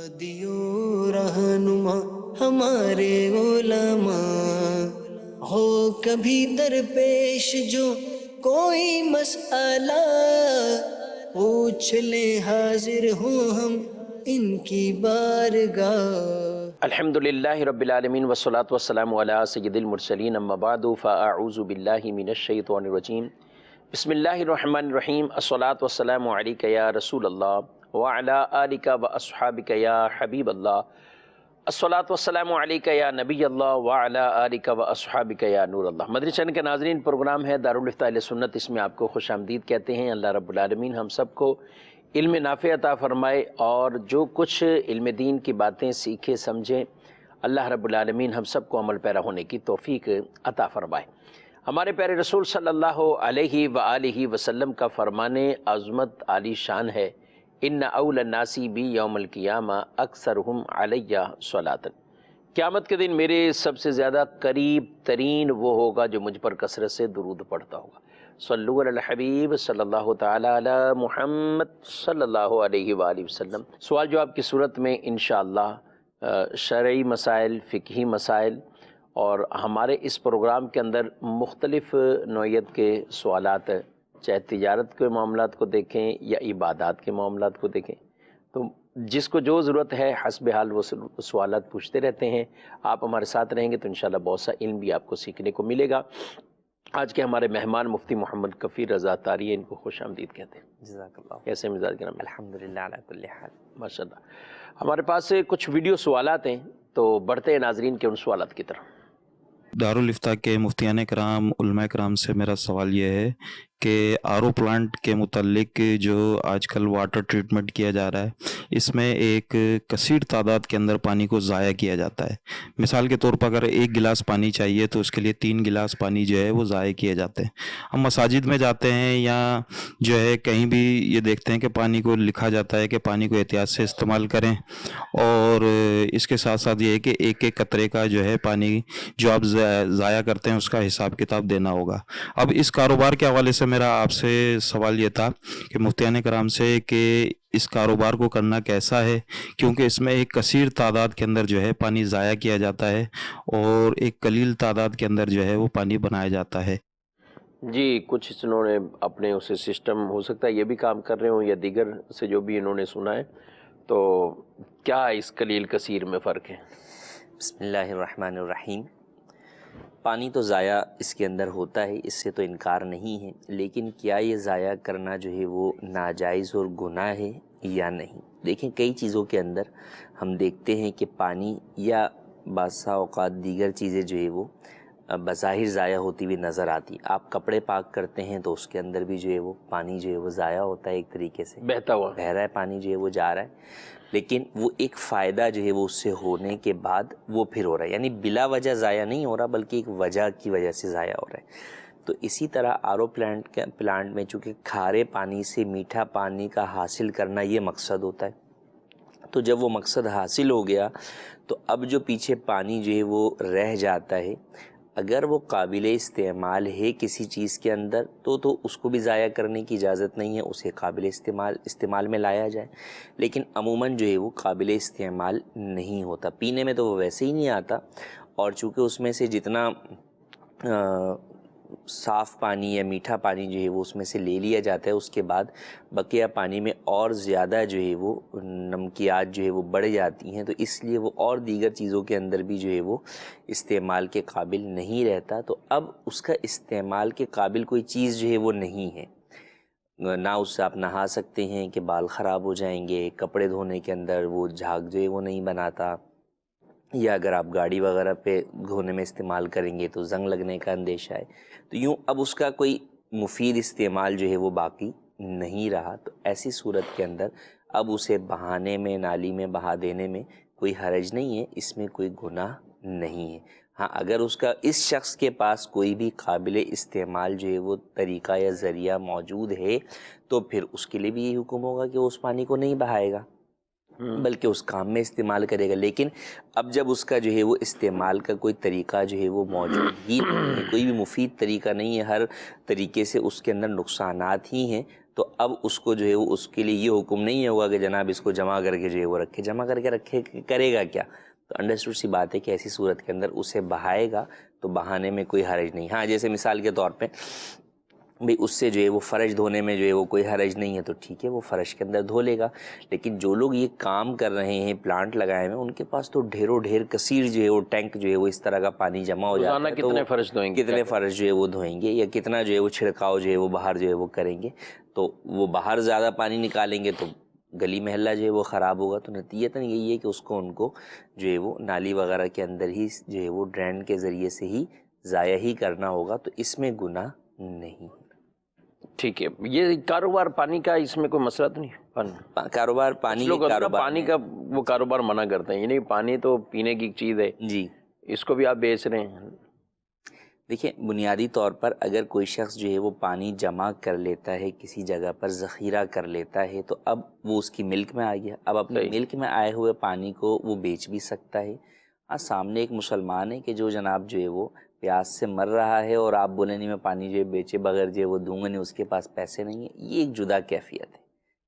دیو رہنما ہمارے علماء ہو کبھی درپیش جو کوئی مسئلہ پوچھ لیں حاضر ہوں ہم ان کی بارگاہ۔ الحمدللہ رب العالمین والصلاة والسلام علی سید المرسلین اما بعد فاعوذ باللہ من الشیطان الرجیم بسم اللہ الرحمن الرحیم الصلاة والسلام علیک یا رسول اللہ وعلی آلک واصحابک یا حبیب اللہ الصلاة والسلام علیک یا نبی اللہ وعلی آلک واصحابک یا نور اللہ۔ مدنی چینل کے ناظرین، پروگرام ہے دارالافتاء اہل سنت، اس میں آپ کو خوش آمدید کہتے ہیں۔ اللہ رب العالمین ہم سب کو علم نافع عطا فرمائے اور جو کچھ علم دین کی باتیں سیکھے سمجھیں، اللہ رب العالمین ہم سب کو عمل پیرا ہونے کی توفیق عطا فرمائے۔ ہمارے پیارے رسول صلی اللہ علیہ وآلہ وسلم کا فرمان عظمت عالی شان ہے، ان اول الناس بی یوم القیامہ اکثرہم علیہ صلاۃ۔ قیامت کے دن میرے سب سے زیادہ قریب ترین وہ ہوگا جو مجھ پر کثرت سے درود پڑھتا ہوگا۔ صلو علی الحبیب صلی اللہ تعالی علی محمد صلی اللہ علیہ وآلہ وسلم۔ سوال جواب کی صورت میں انشاءاللہ شرعی مسائل، فقہی مسائل، اور ہمارے اس پروگرام کے اندر مختلف نوعیت کے سوالات، چاہے تجارت کے معاملات کو دیکھیں یا عبادات کے معاملات کو دیکھیں، تو جس کو جو ضرورت ہے حسب حال وہ سوالات پوچھتے رہتے ہیں۔ آپ ہمارے ساتھ رہیں گے تو انشاءاللہ بہت سا علم بھی آپ کو سیکھنے کو ملے گا۔ آج کے ہمارے مہمان مفتی محمد کفیل رضا طاری، ان کو خوش آمدید کہتے ہیں۔ جزاک اللہ۔ کیسے مزاج گرم؟ الحمدللہ علی کل حال۔ ماشاءاللہ۔ ہمارے پاس کچھ ویڈیو سوالات ہیں، تو بڑھتے ہیں ناظرین کے ان سوالات کی طرف۔ دارالافتاء کے مفتیان کرام، علماء کرام سے میرا سوال یہ ہے کہ آر او پلانٹ کے متعلق جو آج کل واٹر ٹریٹمنٹ کیا جا رہا ہے، اس میں ایک کثیر تعداد کے اندر پانی کو ضائع کیا جاتا ہے۔ مثال کے طور پر اگر 1 گلاس پانی چاہیے تو اس کے لیے 3 گلاس پانی جو ہے وہ ضائع کیے جاتے ہیں۔ ہم مساجد میں جاتے ہیں یا جو ہے کہیں بھی یہ دیکھتے ہیں کہ پانی کو لکھا جاتا ہے کہ پانی کو احتیاط سے استعمال کریں، اور اس کے ساتھ ساتھ یہ ہے کہ ایک ایک قطرے کا جو ہے پانی جو آپ ضائع کرتے ہیں اس کا حساب کتاب دینا ہوگا۔ اب اس کاروبار کے حوالے سے میرا آپ سے سوال یہ تھا کہ مفتیان کرام سے کہ اس کاروبار کو کرنا کیسا ہے، کیونکہ اس میں ایک کثیر تعداد کے اندر جو ہے پانی ضائع کیا جاتا ہے اور ایک قلیل تعداد کے اندر جو ہے وہ پانی بنایا جاتا ہے۔ جی، کچھ انہوں نے اپنے اسے سسٹم، ہو سکتا ہے یہ بھی کام کر رہے ہوں یا دیگر سے جو بھی انہوں نے سنا ہے، تو کیا اس قلیل کثیر میں فرق ہے؟ بسم اللہ الرحمن الرحیم۔ پانی تو ضائع اس کے اندر ہوتا ہے، اس سے تو انکار نہیں ہے، لیکن کیا یہ ضائع کرنا جو ہے وہ ناجائز اور گناہ ہے یا نہیں؟ دیکھیں، کئی چیزوں کے اندر ہم دیکھتے ہیں کہ پانی یا بعض اوقات دیگر چیزیں جو ہے وہ بظاہر ضائع ہوتی ہوئی نظر آتی۔ آپ کپڑے پاک کرتے ہیں تو اس کے اندر بھی جو ہے وہ پانی جو ہے وہ ضائع ہوتا ہے، ایک طریقے سے بہتا ہوا بہہ رہا ہے پانی جو ہے وہ جا رہا ہے، لیکن وہ ایک فائدہ جو ہے وہ اس سے ہونے کے بعد وہ پھر ہو رہا ہے، یعنی بلا وجہ ضائع نہیں ہو رہا بلکہ ایک وجہ کی وجہ سے ضائع ہو رہا ہے۔ تو اسی طرح آر او پلانٹ میں چونکہ کھارے پانی سے میٹھا پانی کا حاصل کرنا یہ مقصد ہوتا ہے، تو جب وہ مقصد حاصل ہو گیا تو اب جو پیچھے پانی جو ہے وہ رہ جاتا ہے، اگر وہ قابل استعمال ہے کسی چیز کے اندر تو اس کو بھی ضائع کرنے کی اجازت نہیں ہے، اسے قابل استعمال میں لایا جائے، لیکن عموماً جو ہے وہ قابل استعمال نہیں ہوتا۔ پینے میں تو وہ ویسے ہی نہیں آتا، اور چونکہ اس میں سے جتنا صاف پانی یا میٹھا پانی جو ہے وہ اس میں سے لے لیا جاتا ہے، اس کے بعد بقیہ پانی میں اور زیادہ جو ہے وہ نمکیات جو ہے وہ بڑھ جاتی ہیں، تو اس لیے وہ اور دیگر چیزوں کے اندر بھی جو ہے وہ استعمال کے قابل نہیں رہتا۔ تو اب اس کا استعمال کے قابل کوئی چیز جو ہے وہ نہیں ہے، نہ اس سے آپ نہا سکتے ہیں کہ بال خراب ہو جائیں گے، کپڑے دھونے کے اندر وہ جھاگ جو ہے وہ نہیں بناتا، یا اگر آپ گاڑی وغیرہ پہ دھونے میں استعمال کریں گے تو زنگ لگنے کا اندیشہ ہے، تو یوں اب اس کا کوئی مفید استعمال جو ہے وہ باقی نہیں رہا۔ تو ایسی صورت کے اندر اب اسے بہانے میں، نالی میں بہا دینے میں کوئی حرج نہیں ہے، اس میں کوئی گناہ نہیں ہے۔ ہاں، اگر اس شخص کے پاس کوئی بھی قابل استعمال جو ہے وہ طریقہ یا ذریعہ موجود ہے تو پھر اس کے لیے بھی یہ حکم ہوگا کہ وہ اس پانی کو نہیں بہائے گا بلکہ اس کام میں استعمال کرے گا۔ لیکن اب جب اس کا جو ہے وہ استعمال کا کوئی طریقہ جو ہے وہ موجود ہی نہیں ہے، کوئی بھی مفید طریقہ نہیں ہے، ہر طریقے سے اس کے اندر نقصانات ہی ہیں، تو اب اس کو جو ہے وہ اس کے لیے یہ حکم نہیں ہوگا کہ جناب اس کو جمع کر کے جو ہے وہ رکھے، جمع کر کے رکھے کرے گا کیا؟ تو انڈرسٹوڈ سی بات ہے کہ ایسی صورت کے اندر اسے بہائے گا تو بہانے میں کوئی حرج نہیں. ہاں جیسے مثال کے طور پہ بھئی اس سے جو ہے وہ فرش دھونے میں جو ہے وہ کوئی حرج نہیں ہے تو ٹھیک ہے وہ فرش کے اندر دھو لے گا. لیکن جو لوگ یہ کام کر رہے ہیں پلانٹ لگائے ہوئے ان کے پاس تو ڈھیروں ڈھیر کثیر جو ہے وہ ٹینک جو ہے وہ اس طرح کا پانی جمع ہو جاتا ہے. کتنے فرش دھوئیں گے، کتنے فرش جو ہے وہ دھوئیں گے یا کتنا جو ہے وہ چھڑکاؤ جو ہے وہ باہر جو ہے وہ کریں گے. تو وہ باہر زیادہ پانی نکالیں گے تو گلی محلہ جو ہے وہ خراب ہوگا. تو نتیجتاً یہی ہے کہ اس کو ان کو جو ہے وہ نالی وغیرہ کے اندر ہی جو ہے وہ ڈرین کے ذریعے سے ہی ضائع ہی کرنا ہوگا. تو اس میں گناہ نہیں. ٹھیک ہے. یہ کاروبار پانی کا اس میں کوئی مسئلہ تو نہیں؟ کاروبار پانی پانی کا وہ کاروبار منع کرتے ہیں، یعنی پانی تو پینے کی چیز ہے جی، اس کو بھی آپ بیچ رہے ہیں. دیکھیں بنیادی طور پر اگر کوئی شخص جو ہے وہ پانی جمع کر لیتا ہے کسی جگہ پر ذخیرہ کر لیتا ہے تو اب وہ اس کی ملک میں آ گیا. اب اپنے ملک میں آئے ہوئے پانی کو وہ بیچ بھی سکتا ہے. ہاں سامنے ایک مسلمان ہے کہ جو جناب جو ہے وہ پیاس سے مر رہا ہے اور آپ بولیں نہیں میں پانی جو ہے بیچے بغیر جو ہے وہ دوں گا نہیں، اس کے پاس پیسے نہیں ہیں، یہ ایک جدا کیفیت ہے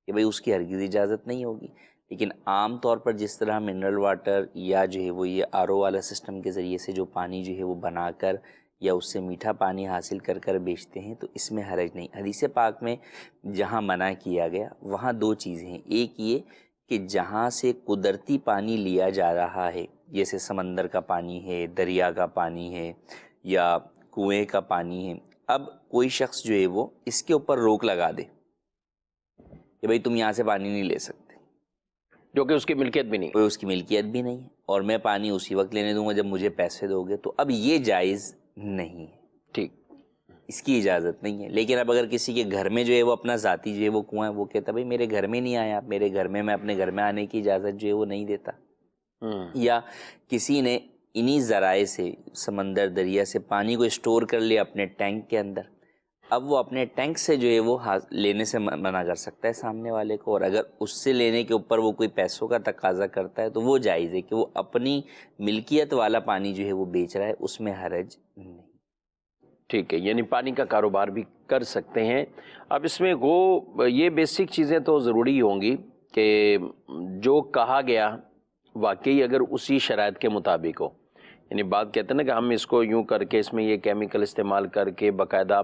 کہ بھئی اس کی ہرگز اجازت نہیں ہوگی. لیکن عام طور پر جس طرح منرل واٹر یا جو ہے وہ یہ RO والا سسٹم کے ذریعے سے جو پانی جو ہے وہ بنا کر یا اس سے میٹھا پانی حاصل کر کر بیچتے ہیں تو اس میں حرج نہیں. حدیث پاک میں جہاں منع کیا گیا وہاں دو چیزیں ہیں. ایک یہ کہ جہاں سے قدرتی پانی لیا جا رہا ہے جیسے سمندر کا پانی ہے، دریا کا پانی ہے یا کنویں کا پانی ہے، اب کوئی شخص جو ہے وہ اس کے اوپر روک لگا دے کہ بھئی تم یہاں سے پانی نہیں لے سکتے، جو کہ اس کی ملکیت بھی نہیں، کوئی اس کی ملکیت بھی نہیں ہے، اور میں پانی اسی وقت لینے دوں گا جب مجھے پیسے دو گے، تو اب یہ جائز نہیں ہے. ٹھیک، اس کی اجازت نہیں ہے. لیکن اب اگر کسی کے گھر میں جو ہے وہ اپنا ذاتی جو ہے وہ کنواں ہے، وہ کہتا بھائی میرے گھر میں نہیں آیا، میرے گھر میں اپنے گھر میں آنے کی اجازت جو ہے وہ نہیں دیتا. یا کسی نے انہی ذرائع سے سمندر دریا سے پانی کو اسٹور کر لیا اپنے ٹینک کے اندر، اب وہ اپنے ٹینک سے جو ہے وہ لینے سے منع کر سکتا ہے سامنے والے کو. اور اگر اس سے لینے کے اوپر وہ کوئی پیسوں کا تقاضا کرتا ہے تو وہ جائز ہے کہ وہ اپنی ملکیت والا پانی جو ہے وہ بیچ رہا ہے، اس میں حرج نہیں. ٹھیک ہے، یعنی پانی کا کاروبار بھی کر سکتے ہیں. اب اس میں وہ یہ بیسک چیزیں تو ضروری ہوں گی کہ جو کہا گیا واقعی اگر اسی شرائط کے مطابق ہو. یعنی بات کہتے ہیں نا کہ ہم اس کو یوں کر کے اس میں یہ کیمیکل استعمال کر کے باقاعدہ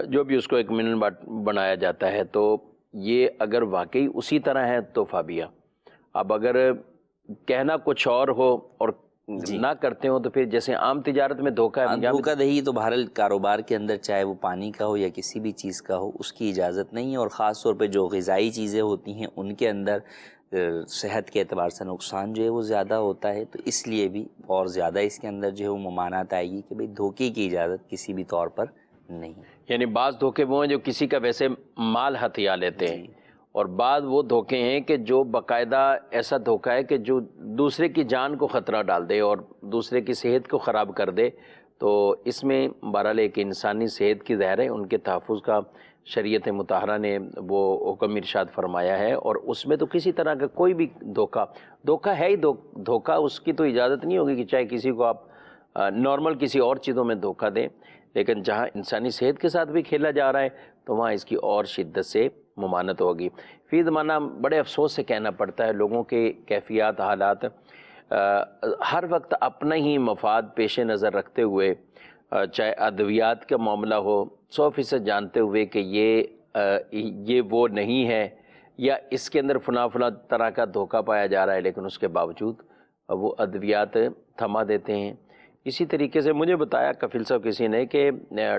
جو بھی اس کو ایک منرل بنایا جاتا ہے، تو یہ اگر واقعی اسی طرح ہے تو فابیا. اب اگر کہنا کچھ اور ہو اور نہ کرتے ہو تو پھر جیسے عام تجارت میں دھوکہ ہے. دھوکہ دہی تو بہرحال کاروبار کے اندر چاہے وہ پانی کا ہو یا کسی بھی چیز کا ہو اس کی اجازت نہیں ہے. اور خاص طور پہ جو غذائی چیزیں ہوتی ہیں ان کے اندر صحت کے اعتبار سے نقصان جو ہے وہ زیادہ ہوتا ہے. تو اس لیے بھی اور زیادہ اس کے اندر جو ہے وہ ممانعت آئے گی کہ بھئی دھوکے کی اجازت کسی بھی طور پر نہیں. یعنی بعض دھوکے وہ ہیں جو کسی کا ویسے مال ہتھیا لیتے ہیں، اور بعض وہ دھوکے ہیں کہ جو باقاعدہ ایسا دھوکہ ہے کہ جو دوسرے کی جان کو خطرہ ڈال دے اور دوسرے کی صحت کو خراب کر دے. تو اس میں بہرحال ایک انسانی صحت کی ظاہر ہے ان کے تحفظ کا شریعت مطہرہ نے وہ حکم ارشاد فرمایا ہے. اور اس میں تو کسی طرح کا کوئی بھی دھوکہ ہے ہی دھوکہ، اس کی تو اجازت نہیں ہوگی کہ چاہے کسی کو آپ نارمل کسی اور چیزوں میں دھوکہ دیں. لیکن جہاں انسانی صحت کے ساتھ بھی کھیلا جا رہا ہے تو وہاں اس کی اور شدت سے ممانعت ہوگی. فی زمانہ بڑے افسوس سے کہنا پڑتا ہے لوگوں کے کیفیات حالات ہر وقت اپنا ہی مفاد پیش نظر رکھتے ہوئے، چاہے ادویات کا معاملہ ہو 100% جانتے ہوئے کہ یہ وہ نہیں ہے یا اس کے اندر فلاں طرح کا دھوکہ پایا جا رہا ہے، لیکن اس کے باوجود وہ ادویات تھما دیتے ہیں. اسی طریقے سے مجھے بتایا کفیل صاحب کسی نے کہ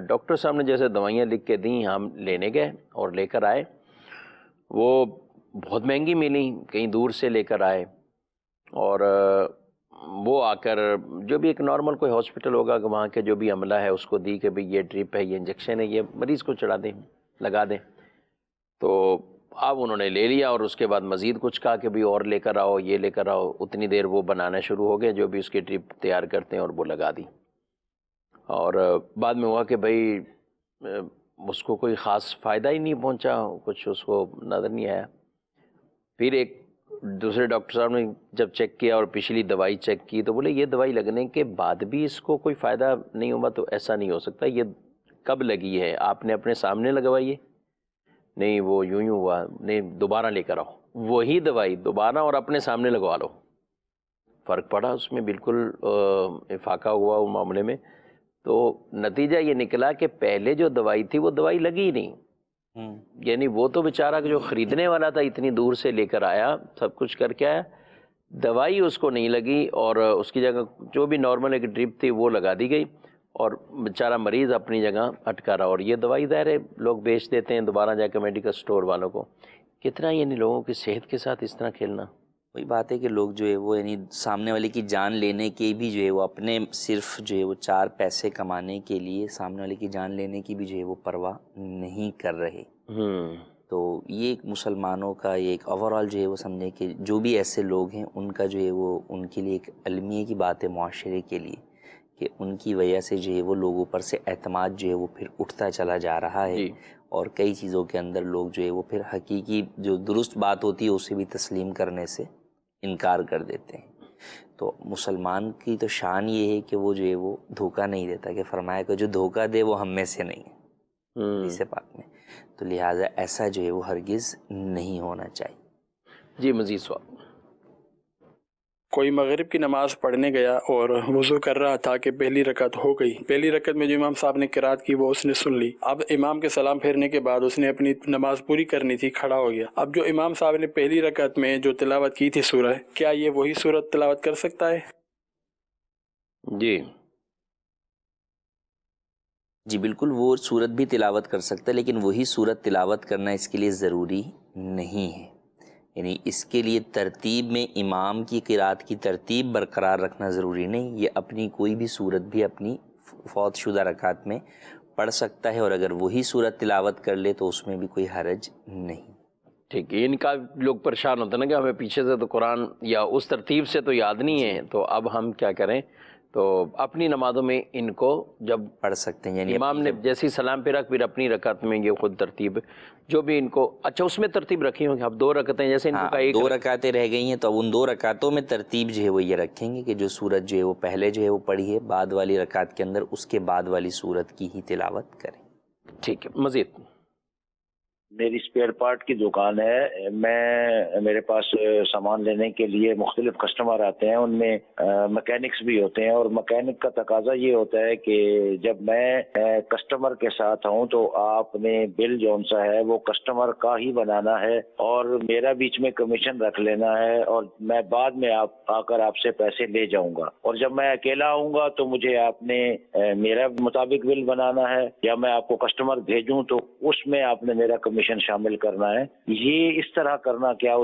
ڈاکٹر صاحب نے جیسے دوائیاں لکھ کے دیں، ہم لینے گئے اور لے کر آئے، وہ بہت مہنگی ملی، کہیں دور سے لے کر آئے، اور وہ آ کر جو بھی ایک نارمل کوئی ہاسپٹل ہوگا کہ وہاں کے جو بھی عملہ ہے اس کو دی کہ بھئی یہ ڈرپ ہے، یہ انجیکشن ہے، یہ مریض کو چڑھا دیں، لگا دیں. تو اب انہوں نے لے لیا اور اس کے بعد مزید کچھ کہا کہ بھئی اور لے کر آؤ، یہ لے کر آؤ. اتنی دیر وہ بنانا شروع ہو گئے جو بھی اس کی ڈرپ تیار کرتے ہیں اور وہ لگا دی. اور بعد میں ہوا کہ بھئی اس کو کوئی خاص فائدہ ہی نہیں پہنچا، کچھ اس کو نظر نہیں آیا. پھر ایک دوسرے ڈاکٹر صاحب نے جب چیک کیا اور پچھلی دوائی چیک کی تو بولے یہ دوائی لگنے کے بعد بھی اس کو کوئی فائدہ نہیں ہوا تو ایسا نہیں ہو سکتا، یہ کب لگی ہے، آپ نے اپنے سامنے لگوائی ہے؟ نہیں وہ یوں ہوا، نہیں دوبارہ لے کر آؤ، وہی دوائی دوبارہ اور اپنے سامنے لگوا لو، فرق پڑا اس میں، بالکل افاقہ ہوا وہ معاملے میں۔ تو نتیجہ یہ نکلا کہ پہلے جو دوائی تھی وہ دوائی لگی ہی نہیں، یعنی وہ تو بیچارہ جو خریدنے والا تھا اتنی دور سے لے کر آیا، سب کچھ کر کے آیا، دوائی اس کو نہیں لگی، اور اس کی جگہ جو بھی نارمل ایک ڈرپ تھی وہ لگا دی گئی، اور بیچارہ مریض اپنی جگہ اٹکا رہا۔ اور یہ دوائی ظاہر ہے لوگ بیچ دیتے ہیں دوبارہ جا کے میڈیکل سٹور والوں کو، کتنا یعنی لوگوں کی صحت کے ساتھ اس طرح کھیلنا۔ وہی بات ہے کہ لوگ جو ہے وہ یعنی سامنے والے کی جان لینے کے بھی جو ہے وہ اپنے صرف جو ہے وہ 4 پیسے کمانے کے لیے سامنے والے کی جان لینے کی بھی جو ہے وہ پرواہ نہیں کر رہے۔ تو یہ ایک مسلمانوں کا یہ ایک اوور آل جو ہے وہ سمجھیں کہ جو بھی ایسے لوگ ہیں ان کا جو ہے وہ ان کے لیے ایک المیہ کی بات ہے معاشرے کے لیے، کہ ان کی وجہ سے جو ہے وہ لوگوں پر سے اعتماد جو ہے وہ پھر اٹھتا چلا جا رہا ہے، اور کئی چیزوں کے اندر لوگ جو ہے وہ پھر حقیقی جو درست بات ہوتی ہے اسے بھی تسلیم کرنے سے انکار کر دیتے ہیں۔ تو مسلمان کی تو شان یہ ہے کہ وہ جو ہے وہ دھوکہ نہیں دیتا، کہ فرمایا کہ جو دھوکہ دے وہ ہم میں سے نہیں ہے حدیث پاک میں، تو لہٰذا ایسا جو ہے وہ ہرگز نہیں ہونا چاہیے۔ جی مزید سوال۔ کوئی مغرب کی نماز پڑھنے گیا اور وضو کر رہا تھا کہ پہلی رکعت ہو گئی، پہلی رکعت میں جو امام صاحب نے قرات کی وہ اس نے سن لی، اب امام کے سلام پھیرنے کے بعد اس نے اپنی نماز پوری کرنی تھی، کھڑا ہو گیا، اب جو امام صاحب نے پہلی رکعت میں جو تلاوت کی تھی سورہ، کیا یہ وہی سورت تلاوت کر سکتا ہے؟ جی بالکل، وہ صورت بھی تلاوت کر سکتا ہے، لیکن وہی صورت تلاوت کرنا اس کے لیے ضروری نہیں ہے، یعنی اس کے لیے ترتیب میں امام کی قرات کی ترتیب برقرار رکھنا ضروری نہیں، یہ اپنی کوئی بھی صورت بھی اپنی فوت شدہ رکعت میں پڑھ سکتا ہے، اور اگر وہی صورت تلاوت کر لے تو اس میں بھی کوئی حرج نہیں۔ ٹھیک ہے، ان کا لوگ پریشان ہوتے ہیں نا کہ ہمیں پیچھے سے تو قرآن یا اس ترتیب سے تو یاد نہیں ہے، تو اب ہم کیا کریں؟ تو اپنی نمازوں میں ان کو جب پڑھ سکتے ہیں، یعنی امام نے جیسی سلام پہ رکھ، پھر اپنی رکعت میں یہ خود ترتیب جو بھی ان کو، اچھا اس میں ترتیب رکھی ہوں گی، اب 2 رکعتیں جیسے ان کو ایک 2 رکعتیں رہ گئی ہیں، تو اب ان 2 رکعتوں میں ترتیب جو ہے وہ یہ رکھیں گے کہ جو صورت جو ہے وہ پہلے جو ہے وہ پڑھی ہے بعد والی رکعت کے اندر اس کے بعد والی صورت کی ہی تلاوت کریں۔ ٹھیک ہے، مزید۔ میری اسپیئر پارٹ کی دکان ہے، میرے پاس سامان لینے کے لیے مختلف کسٹمر آتے ہیں، ان میں مکینکس بھی ہوتے ہیں، اور مکینک کا تقاضا یہ ہوتا ہے کہ جب میں کسٹمر کے ساتھ ہوں تو آپ نے بل جون سا ہے وہ کسٹمر کا ہی بنانا ہے، اور میرا بیچ میں کمیشن رکھ لینا ہے، اور میں بعد میں آ کر آپ سے پیسے لے جاؤں گا، اور جب میں اکیلا آؤں گا تو مجھے آپ نے میرا مطابق بل بنانا ہے، یا میں آپ کو کسٹمر بھیجوں تو اس میں آپ نے میرا کمیشن شامل کرنا ہے۔ یہ اس طرح کرنا کیا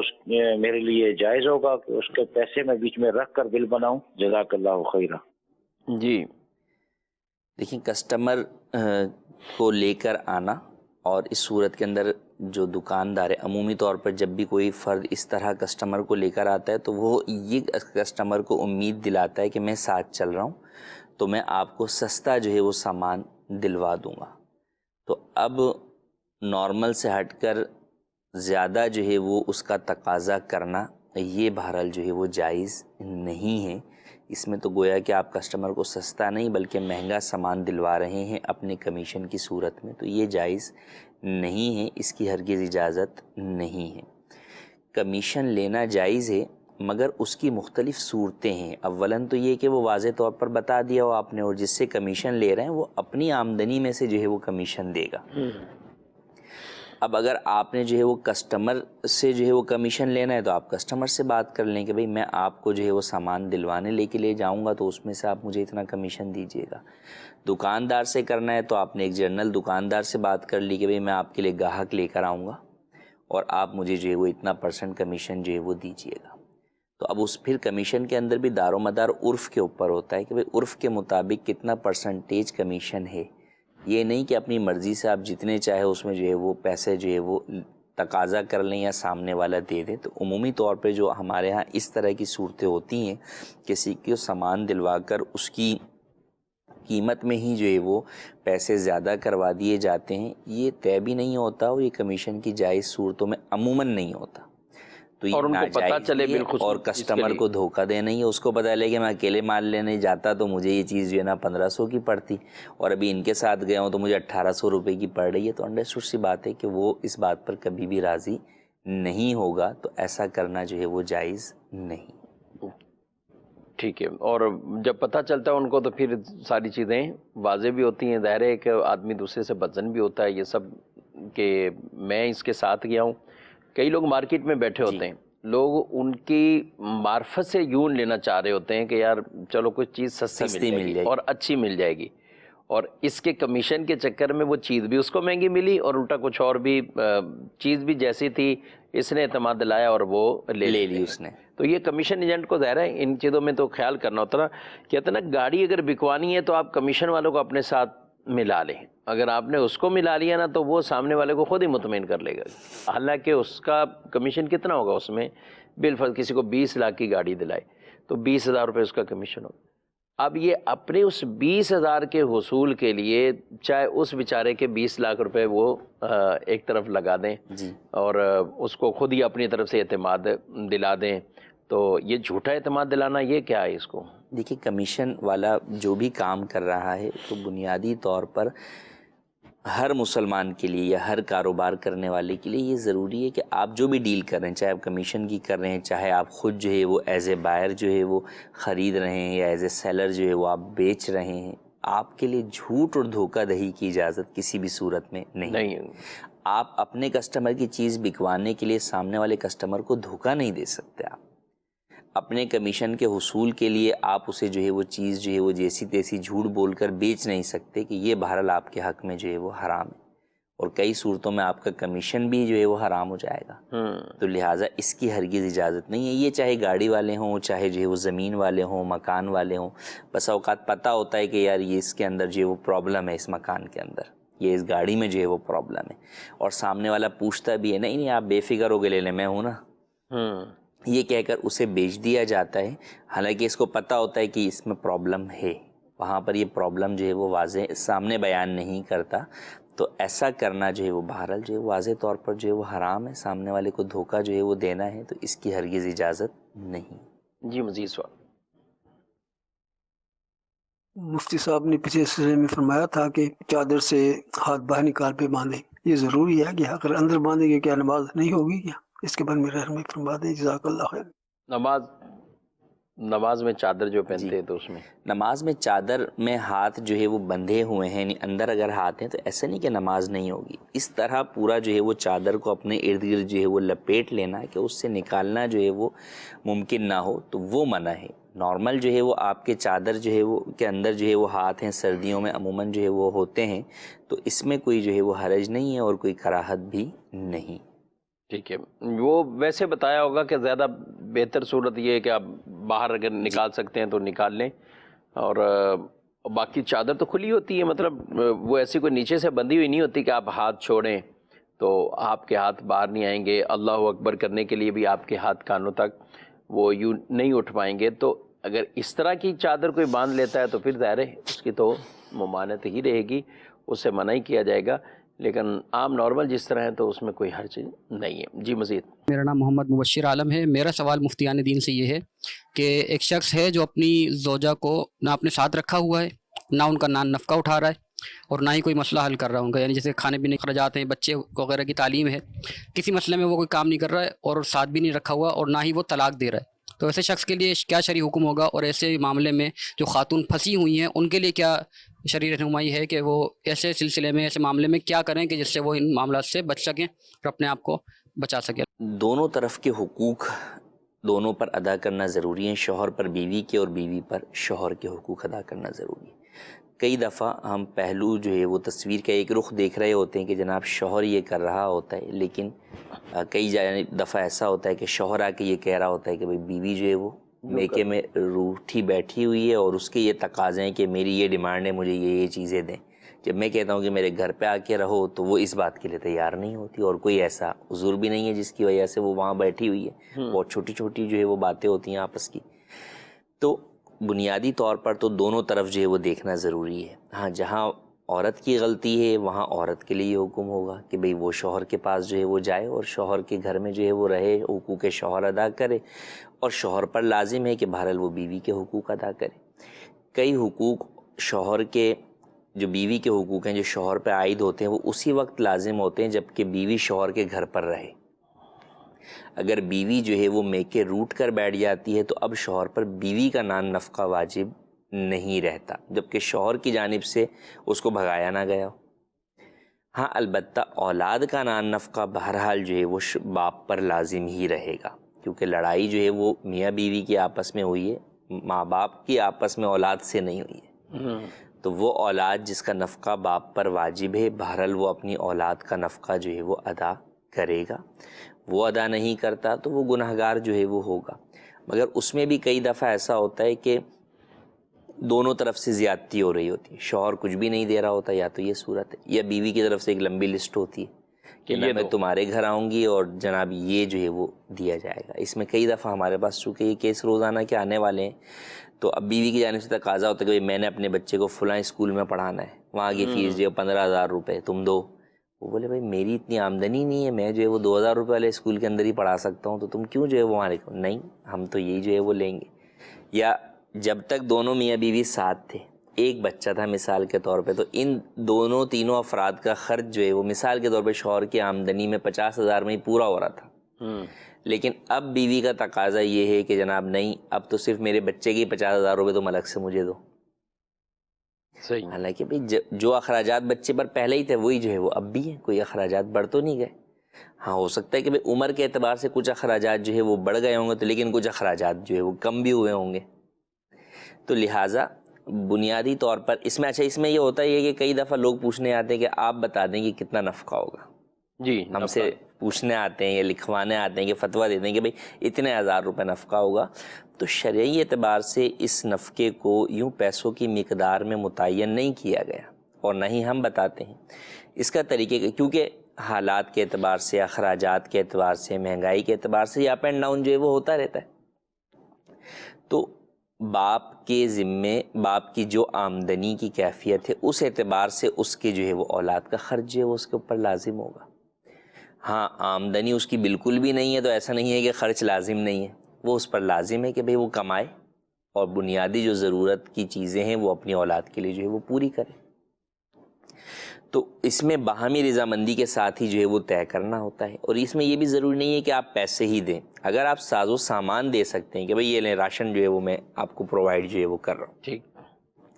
میرے لیے جائز ہوگا کہ اس کے پیسے میں بیچ میں رکھ کر بل بناؤں؟ جزاک اللہ خیرہ۔ جی دیکھیں، کسٹمر کو لے کر آنا، اور اس صورت کے اندر جو دکاندار ہے عمومی طور پر جب بھی کوئی فرد اس طرح کسٹمر کو لے کر آتا ہے تو وہ یہ کسٹمر کو امید دلاتا ہے کہ میں ساتھ چل رہا ہوں تو میں آپ کو سستا جو ہے وہ سامان دلوا دوں گا، تو اب نارمل سے ہٹ کر زیادہ جو ہے وہ اس کا تقاضا کرنا یہ بہرحال جو ہے وہ جائز نہیں ہے۔ اس میں تو گویا کہ آپ کسٹمر کو سستا نہیں بلکہ مہنگا سامان دلوا رہے ہیں اپنے کمیشن کی صورت میں، تو یہ جائز نہیں ہے، اس کی ہرگز اجازت نہیں ہے۔ کمیشن لینا جائز ہے مگر اس کی مختلف صورتیں ہیں۔ اولاً تو یہ کہ وہ واضح طور پر بتا دیا ہو آپ نے، اور جس سے کمیشن لے رہے ہیں وہ اپنی آمدنی میں سے جو ہے وہ کمیشن دے گا۔ اب اگر آپ نے جو ہے وہ کسٹمر سے جو ہے وہ کمیشن لینا ہے تو آپ کسٹمر سے بات کر لیں کہ بھئی میں آپ کو جو ہے وہ سامان دلوانے لے کے لے جاؤں گا تو اس میں سے آپ مجھے اتنا کمیشن دیجیے گا۔ دکاندار سے کرنا ہے تو آپ نے ایک جنرل دکاندار سے بات کر لی کہ بھئی میں آپ کے لیے گاہک لے کر آؤں گا اور آپ مجھے جو ہے وہ اتنا % کمیشن جو ہے وہ دیجیے گا۔ تو اب اس پھر کمیشن کے اندر بھی دار و مدار عرف کے اوپر ہوتا ہے کہ بھئی عرف کے مطابق کتنا % کمیشن ہے، یہ نہیں کہ اپنی مرضی سے آپ جتنے چاہے اس میں جو ہے وہ پیسے جو ہے وہ تقاضا کر لیں یا سامنے والا دے دے۔ تو عمومی طور پہ جو ہمارے ہاں اس طرح کی صورتیں ہوتی ہیں، کسی کو سامان دلوا کر اس کی قیمت میں ہی جو ہے وہ پیسے زیادہ کروا دیے جاتے ہیں، یہ طے بھی نہیں ہوتا اور یہ کمیشن کی جائز صورتوں میں عموماً نہیں ہوتا۔ تو یہ اور ان کو پتہ ناجائز چلے بھی ہے، بالخصوص اور اس کے کسٹمر لیے۔ کو دھوکہ دینا ہی ہے، اس کو پتہ لے کہ میں اکیلے مال لینے جاتا تو مجھے یہ چیز جو ہے نا 1500 کی پڑتی، اور ابھی ان کے ساتھ گیا ہوں تو مجھے 1800 روپے کی پڑ رہی ہے، تو انڈرسٹوڈ سی بات ہے کہ وہ اس بات پر کبھی بھی راضی نہیں ہوگا، تو ایسا کرنا جو ہے وہ جائز نہیں۔ ٹھیک ہے، اور جب پتہ چلتا ہے ان کو تو پھر ساری چیزیں واضح بھی ہوتی ہیں، ظاہر ہے کہ آدمی دوسرے سے بدظن بھی ہوتا ہے، یہ سب کہ میں اس کے ساتھ گیا ہوں۔ کئی لوگ مارکیٹ میں بیٹھے جی ہوتے ہیں، لوگ ان کی معرفت سے یوں لینا چاہ رہے ہوتے ہیں کہ یار چلو کوئی چیز سستی مل جائے گی اور اچھی مل جائے گی، اور اس کے کمیشن کے چکر میں وہ چیز بھی اس کو مہنگی ملی اور الٹا کچھ اور بھی چیز بھی جیسی تھی اس نے اعتماد دلایا اور وہ لے لی اس نے۔ تو یہ کمیشن ایجنٹ کو ظاہر ہے ان چیزوں میں تو خیال کرنا ہوتا نا، کہتے ہیں نا گاڑی اگر بکوانی ہے تو آپ کمیشن والوں کو اپنے ساتھ ملا لیں، اگر آپ نے اس کو ملا لیا نا تو وہ سامنے والے کو خود ہی مطمئن کر لے گا، حالانکہ اس کا کمیشن کتنا ہوگا اس میں، بالفرض کسی کو 20 لاکھ کی گاڑی دلائے تو 20,000 روپے اس کا کمیشن ہوگا۔ اب یہ اپنے اس 20,000 کے حصول کے لیے چاہے اس بیچارے کے 20 لاکھ روپے وہ ایک طرف لگا دیں جی اور اس کو خود ہی اپنی طرف سے اعتماد دلا دیں، تو یہ جھوٹا اعتماد دلانا یہ کیا ہے اس کو؟ دیکھیے کمیشن والا جو بھی کام کر رہا ہے تو بنیادی طور پر ہر مسلمان کے لیے یا ہر کاروبار کرنے والے کے لیے یہ ضروری ہے کہ آپ جو بھی ڈیل کر رہے ہیں، چاہے آپ کمیشن کی کر رہے ہیں، چاہے آپ خود جو ہے وہ ایز اے بائر جو ہے وہ خرید رہے ہیں یا ایز اے سیلر جو ہے وہ آپ بیچ رہے ہیں، آپ کے لیے جھوٹ اور دھوکہ دہی کی اجازت کسی بھی صورت میں نہیں۔ آپ اپنے کسٹمر کی چیز بکوانے کے لیے سامنے والے کسٹمر کو دھوکہ نہیں دے سکتے، آپ اپنے کمیشن کے حصول کے لیے آپ اسے جو ہے وہ چیز جو ہے وہ جیسی تیسی جھوٹ بول کر بیچ نہیں سکتے، کہ یہ بہرحال آپ کے حق میں جو ہے وہ حرام ہے، اور کئی صورتوں میں آپ کا کمیشن بھی جو ہے وہ حرام ہو جائے گا، تو لہٰذا اس کی ہرگز اجازت نہیں ہے۔ یہ چاہے گاڑی والے ہوں، چاہے جو ہے وہ زمین والے ہوں، مکان والے ہوں، بس اوقات پتہ ہوتا ہے کہ یار یہ اس کے اندر جو ہے وہ پرابلم ہے، اس مکان کے اندر یہ اس گاڑی میں جو ہے وہ پرابلم ہے، اور سامنے والا پوچھتا بھی ہے نہیں آپ بے فکر ہو کے لے لیں، میں ہوں نا، یہ کہہ کر اسے بیچ دیا جاتا ہے، حالانکہ اس کو پتہ ہوتا ہے کہ اس میں پرابلم ہے، وہاں پر یہ پرابلم جو ہے وہ واضح سامنے بیان نہیں کرتا، تو ایسا کرنا جو ہے وہ بہرحال جو ہے واضح طور پر جو ہے وہ حرام ہے، سامنے والے کو دھوکہ جو ہے وہ دینا ہے، تو اس کی ہرگز اجازت نہیں۔ جی مزید سوال۔ مفتی صاحب نے پچھلے سلسلے میں فرمایا تھا کہ چادر سے ہاتھ باہر نکال پہ باندھیں، یہ ضروری ہے کہ اگر اندر باندھیں گے کیا نماز نہیں ہوگی کیا؟ اس کے بعد میرے رحم فرما دیں، جزاک اللہ خیر۔ نماز میں چادر جو پہنتے ہیں تو اس میں نماز میں چادر میں ہاتھ جو ہے وہ بندھے ہوئے ہیں، یعنی اندر اگر ہاتھ ہیں تو ایسا نہیں کہ نماز نہیں ہوگی، اس طرح پورا جو ہے وہ چادر کو اپنے ارد گرد جو ہے وہ لپیٹ لینا کہ اس سے نکالنا جو ہے وہ ممکن نہ ہو، تو وہ منع ہے۔ نارمل جو ہے وہ آپ کے چادر جو ہے وہ کے اندر جو ہے وہ ہاتھ ہیں، سردیوں میں عموماً جو ہے وہ ہوتے ہیں، تو اس میں کوئی جو ہے وہ حرج نہیں ہے اور کوئی کراہت بھی نہیں۔ ٹھیک ہے، وہ ویسے بتایا ہوگا کہ زیادہ بہتر صورت یہ ہے کہ آپ باہر اگر نکال سکتے ہیں تو نکال لیں، اور باقی چادر تو کھلی ہوتی ہے، مطلب وہ ایسی کوئی نیچے سے بندھی ہوئی نہیں ہوتی کہ آپ ہاتھ چھوڑیں تو آپ کے ہاتھ باہر نہیں آئیں گے، اللہ اکبر کرنے کے لیے بھی آپ کے ہاتھ کانوں تک وہ یوں نہیں اٹھ پائیں گے، تو اگر اس طرح کی چادر کوئی باندھ لیتا ہے تو پھر ظاہر ہے اس کی تو ممانعت ہی رہے گی، اس سے منع ہی کیا جائے گا، لیکن عام نارمل جس طرح ہے تو اس میں کوئی حرج نہیں ہے۔ جی مزید۔ میرا نام محمد مبشر عالم ہے۔ میرا سوال مفتیان دین سے یہ ہے کہ ایک شخص ہے جو اپنی زوجہ کو نہ اپنے ساتھ رکھا ہوا ہے، نہ ان کا نفقہ اٹھا رہا ہے، اور نہ ہی کوئی مسئلہ حل کر رہا ہے ان کا، یعنی جیسے کھانے پینے کے اخراجات ہیں، بچے وغیرہ کی تعلیم ہے، کسی مسئلے میں وہ کوئی کام نہیں کر رہا ہے اور ساتھ بھی نہیں رکھا ہوا، اور نہ ہی وہ طلاق دے رہا ہے، تو ایسے شخص کے لیے کیا شرعی حکم ہوگا، اور ایسے معاملے میں جو خاتون پھنسی ہوئی ہیں ان کے لیے کیا شرعی رہنمائی ہے کہ وہ ایسے سلسلے میں، ایسے معاملے میں کیا کریں کہ جس سے وہ ان معاملات سے بچ سکیں اور اپنے آپ کو بچا سکیں؟ دونوں طرف کے حقوق دونوں پر ادا کرنا ضروری ہے، شوہر پر بیوی کے اور بیوی پر شوہر کے حقوق ادا کرنا ضروری ہے۔ کئی دفعہ ہم پہلو جو ہے وہ تصویر کا ایک رخ دیکھ رہے ہوتے ہیں کہ جناب شوہر یہ کر رہا ہوتا ہے، لیکن کئی دفعہ ایسا ہوتا ہے کہ شوہر آ کے یہ کہہ رہا ہوتا ہے کہ بھئی بیوی جو ہے وہ میکے میں روٹھی بیٹھی ہوئی ہے اور اس کے یہ تقاضے ہیں کہ میری یہ ڈیمانڈ ہے، مجھے یہ چیزیں دیں۔ جب میں کہتا ہوں کہ میرے گھر پہ آ کے رہو تو وہ اس بات کے لیے تیار نہیں ہوتی، اور کوئی ایسا عذر بھی نہیں ہے جس کی وجہ سے وہ وہاں بیٹھی ہوئی ہے، بہت چھوٹی چھوٹی جو ہے وہ باتیں ہوتی ہیں آپس کی۔ تو بنیادی طور پر تو دونوں طرف جو ہے وہ دیکھنا ضروری ہے۔ ہاں، جہاں عورت کی غلطی ہے وہاں عورت کے لیے یہ حکم ہوگا کہ بھئی وہ شوہر کے پاس جو ہے وہ جائے اور شوہر کے گھر میں جو ہے وہ رہے، حقوق شوہر ادا کرے، اور شوہر پر لازم ہے کہ بہرحال وہ بیوی کے حقوق ادا کرے۔ کئی حقوق شوہر کے، جو بیوی کے حقوق ہیں جو شوہر پہ عائد ہوتے ہیں، وہ اسی وقت لازم ہوتے ہیں جب کہ بیوی شوہر کے گھر پر رہے۔ اگر بیوی جو ہے وہ میکے روٹ کر بیٹھ جاتی ہے تو اب شوہر پر بیوی کا نان نفقہ واجب نہیں رہتا، جبکہ شوہر کی جانب سے اس کو بھگایا نہ گیا ہو۔ ہاں البتہ اولاد کا نان نفقہ بہرحال جو ہے وہ باپ پر لازم ہی رہے گا، کیونکہ لڑائی جو ہے وہ میاں بیوی کی آپس میں ہوئی ہے، ماں باپ کی آپس میں اولاد سے نہیں ہوئی ہے۔ تو وہ اولاد جس کا نفقہ باپ پر واجب ہے، بہرحال وہ اپنی اولاد کا نفقہ جو ہے وہ ادا کرے گا۔ وہ ادا نہیں کرتا تو وہ گنہگار جو ہے وہ ہوگا۔ مگر اس میں بھی کئی دفعہ ایسا ہوتا ہے کہ دونوں طرف سے زیادتی ہو رہی ہوتی ہے، شوہر کچھ بھی نہیں دے رہا ہوتا، یا تو یہ صورت ہے، یا بیوی کی طرف سے ایک لمبی لسٹ ہوتی ہے کہ میں تمہارے گھر آؤں گی اور جناب یہ جو ہے وہ دیا جائے گا۔ اس میں کئی دفعہ ہمارے پاس چونکہ یہ کیس روزانہ کے آنے والے ہیں، تو اب بیوی کی جانب سے تقاضا ہوتا ہے کہ میں نے اپنے بچے کو فلاں اسکول میں پڑھانا ہے، وہاں کی فیس جو ہے 15,000 روپے تم دو۔ وہ بولے بھائی میری اتنی آمدنی نہیں ہے، میں جو ہے وہ 2,000 روپے والے اسکول کے اندر ہی پڑھا سکتا ہوں، تو تم کیوں جو ہے وہ ہمارے کو، نہیں ہم تو یہی جو ہے وہ لیں گے۔ یا جب تک دونوں میاں بیوی ساتھ تھے، ایک بچہ تھا مثال کے طور پہ، تو ان دونوں تینوں افراد کا خرچ جو ہے وہ مثال کے طور پہ شوہر کی آمدنی میں 50,000 میں ہی پورا ہو رہا تھا۔ لیکن اب بیوی کا تقاضا یہ ہے کہ جناب نہیں، اب تو صرف میرے بچے کی 50,000 روپے تم الگ سے مجھے دو۔ صحیح۔ حالانکہ بھائی جو اخراجات بچے پر پہلے ہی تھے وہی جو ہے وہ اب بھی ہیں، کوئی اخراجات بڑھ تو نہیں گئے۔ ہاں ہو سکتا ہے کہ بھائی عمر کے اعتبار سے کچھ اخراجات جو ہے وہ بڑھ گئے ہوں گے، تو لیکن کچھ اخراجات جو ہے وہ کم بھی ہوئے ہوں گے۔ تو لہٰذا بنیادی طور پر اس میں اچھا اس میں یہ ہوتا ہے کہ کئی دفعہ لوگ پوچھنے آتے ہیں کہ آپ بتا دیں کہ کتنا نفقہ ہوگا۔ جی ہم سے پوچھنے آتے ہیں یا لکھوانے آتے ہیں کہ فتویٰ دیتے ہیں کہ بھئی اتنے 1,000 روپے نفقہ ہوگا۔ تو شرعی اعتبار سے اس نفقے کو یوں پیسوں کی مقدار میں متعین نہیں کیا گیا، اور نہ ہی ہم بتاتے ہیں اس کا طریقہ، کیونکہ حالات کے اعتبار سے، اخراجات کے اعتبار سے، مہنگائی کے اعتبار سے یہ اپ اینڈ ڈاؤن جو ہے وہ ہوتا رہتا ہے۔ تو باپ کے ذمے، باپ کی جو آمدنی کی کیفیت ہے اس اعتبار سے اس کے جو ہے وہ اولاد کا خرچ جو ہے وہ اس کے اوپر لازم ہوگا۔ ہاں آمدنی اس کی بالکل بھی نہیں ہے تو ایسا نہیں ہے کہ خرچ لازم نہیں ہے، وہ اس پر لازم ہے کہ بھئی وہ کمائے اور بنیادی جو ضرورت کی چیزیں ہیں وہ اپنی اولاد کے لیے جو ہے وہ پوری کرے۔ تو اس میں باہمی رضامندی کے ساتھ ہی جو ہے وہ طے کرنا ہوتا ہے، اور اس میں یہ بھی ضروری نہیں ہے کہ آپ پیسے ہی دیں۔ اگر آپ ساز و سامان دے سکتے ہیں کہ بھئی یہ لیں راشن جو ہے وہ میں آپ کو پرووائڈ جو ہے وہ کر رہا ہوں، ٹھیک،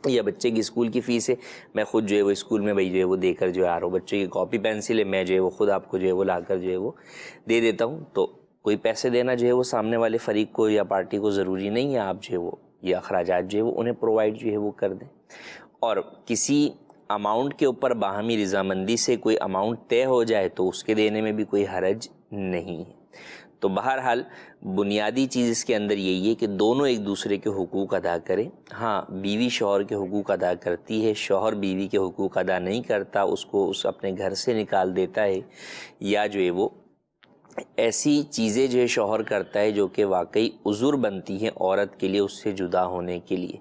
یا بچے کی اسکول کی فیس ہے میں خود جو ہے وہ اسکول میں بھائی جو ہے وہ دے کر جو ہے آ رہا ہوں، بچے کی کاپی پینسل ہے میں جو ہے وہ خود آپ کو جو ہے وہ لا کر جو ہے وہ دے دیتا ہوں، تو کوئی پیسے دینا جو ہے وہ سامنے والے فریق کو یا پارٹی کو ضروری نہیں ہے، آپ جو ہے وہ یہ اخراجات جو ہے وہ انہیں پرووائڈ جو ہے وہ کر دیں۔ اور کسی اماؤنٹ کے اوپر باہمی رضامندی سے کوئی اماؤنٹ طے ہو جائے تو اس کے دینے میں بھی کوئی حرج نہیں ہے۔ تو بہرحال بنیادی چیز اس کے اندر یہی ہے کہ دونوں ایک دوسرے کے حقوق ادا کریں۔ ہاں بیوی شوہر کے حقوق ادا کرتی ہے، شوہر بیوی کے حقوق ادا نہیں کرتا، اس کو اپنے گھر سے نکال دیتا ہے، یا جو ہے وہ ایسی چیزیں جو ہے شوہر کرتا ہے جو کہ واقعی عذر بنتی ہیں عورت کے لیے اس سے جدا ہونے کے لیے،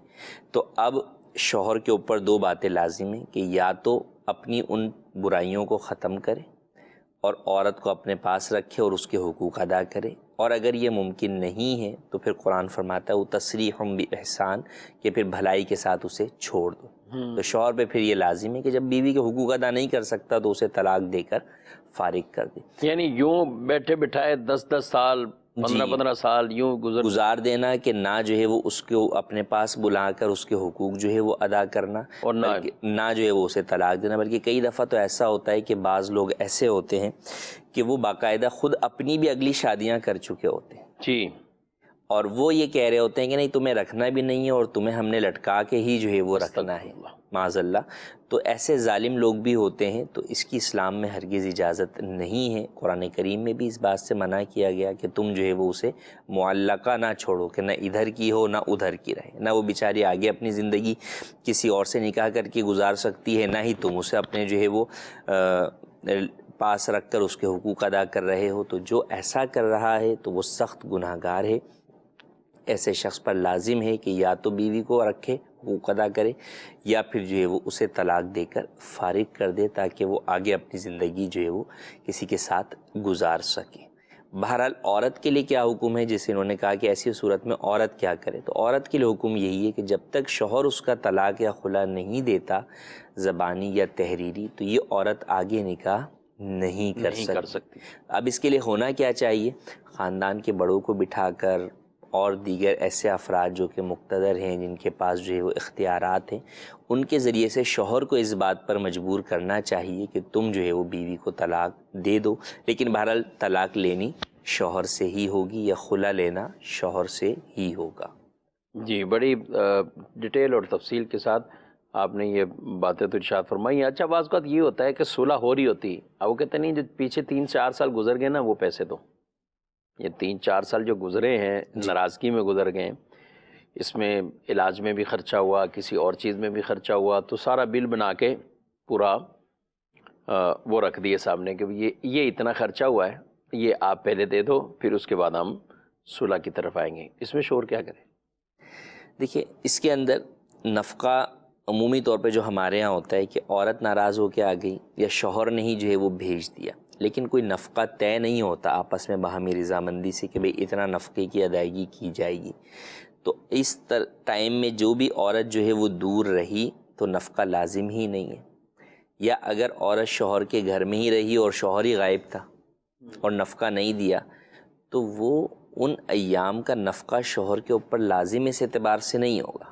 تو اب شوہر کے اوپر دو باتیں لازم ہیں کہ یا تو اپنی ان برائیوں کو ختم کرے اور عورت کو اپنے پاس رکھے اور اس کے حقوق ادا کرے، اور اگر یہ ممکن نہیں ہے تو پھر قرآن فرماتا ہے وہ تسریحٌ بِإحسان کہ پھر بھلائی کے ساتھ اسے چھوڑ دو۔ تو شوہر پہ پھر یہ لازم ہے کہ جب بیوی کے حقوق ادا نہیں کر سکتا تو اسے طلاق دے کر فارغ کر دے۔ یعنی یوں بیٹھے بٹھائے 10 سال 15 سال یوں گزار دینا کہ نہ جو ہے وہ اس کو اپنے پاس بلا کر اس کے حقوق جو ہے وہ ادا کرنا، اور نہ جو ہے وہ اسے طلاق دینا، بلکہ کئی دفعہ تو ایسا ہوتا ہے کہ بعض لوگ ایسے ہوتے ہیں کہ وہ باقاعدہ خود اپنی بھی اگلی شادیاں کر چکے ہوتے ہیں جی، اور وہ یہ کہہ رہے ہوتے ہیں کہ نہیں تمہیں رکھنا بھی نہیں ہے اور تمہیں ہم نے لٹکا کے ہی جو ہے وہ رکھنا ہے، معاذ اللہ۔ تو ایسے ظالم لوگ بھی ہوتے ہیں، تو اس کی اسلام میں ہرگز اجازت نہیں ہے۔ قرآن کریم میں بھی اس بات سے منع کیا گیا کہ تم جو ہے وہ اسے معلقہ نہ چھوڑو کہ نہ ادھر کی ہو نہ ادھر کی رہے، نہ وہ بیچاری آگے اپنی زندگی کسی اور سے نکاح کر کے گزار سکتی ہے، نہ ہی تم اسے اپنے جو ہے وہ پاس رکھ کر اس کے حقوق ادا کر رہے ہو۔ تو جو ایسا کر رہا ہے تو وہ سخت گناہ گار ہے۔ ایسے شخص پر لازم ہے کہ یا تو بیوی کو رکھے، حقوق ادا کرے یا پھر جو ہے وہ اسے طلاق دے کر فارغ کر دے تاکہ وہ آگے اپنی زندگی جو ہے وہ کسی کے ساتھ گزار سکے۔ بہرحال عورت کے لیے کیا حکم ہے، جیسے انہوں نے کہا کہ ایسی صورت میں عورت کیا کرے، تو عورت کے لیے حکم یہی ہے کہ جب تک شوہر اس کا طلاق یا خلا نہیں دیتا زبانی یا تحریری، تو یہ عورت آگے نکاح نہیں کر سکتی۔ اب اس کے لیے ہونا کیا چاہیے، خاندان کے بڑوں کو بٹھا کر اور دیگر ایسے افراد جو کہ مقتدر ہیں، جن کے پاس جو ہے وہ اختیارات ہیں، ان کے ذریعے سے شوہر کو اس بات پر مجبور کرنا چاہیے کہ تم جو ہے وہ بیوی کو طلاق دے دو، لیکن بہرحال طلاق لینی شوہر سے ہی ہوگی یا خلا لینا شوہر سے ہی ہوگا۔ جی، بڑی ڈیٹیل اور تفصیل کے ساتھ آپ نے یہ باتیں تو ارشاد فرمائی۔ اچھا، بعض اوقات یہ ہوتا ہے کہ صلح ہو رہی ہوتی، اب وہ کہتے نہیں جو پیچھے 3-4 سال گزر گئے نا وہ پیسے دو، یہ 3-4 سال جو گزرے ہیں ناراضگی میں گزر گئے، اس میں علاج میں بھی خرچہ ہوا، کسی اور چیز میں بھی خرچہ ہوا، تو سارا بل بنا کے پورا وہ رکھ دیے سامنے کہ یہ اتنا خرچہ ہوا ہے، یہ آپ پہلے دے دو، پھر اس کے بعد ہم صلح کی طرف آئیں گے۔ اس میں شوہر کیا کرے؟ دیکھیے، اس کے اندر نفقہ عمومی طور پہ جو ہمارے ہاں ہوتا ہے کہ عورت ناراض ہو کے آ گئی یا شوہر نے ہی جو ہے وہ بھیج دیا، لیکن کوئی نفقہ طے نہیں ہوتا آپس میں باہمی رضامندی سے کہ بھئی اتنا نفقے کی ادائیگی کی جائے گی، تو اس ٹائم میں جو بھی عورت جو ہے وہ دور رہی تو نفقہ لازم ہی نہیں ہے، یا اگر عورت شوہر کے گھر میں ہی رہی اور شوہر ہی غائب تھا اور نفقہ نہیں دیا تو وہ ان ایام کا نفقہ شوہر کے اوپر لازم اس اعتبار سے نہیں ہوگا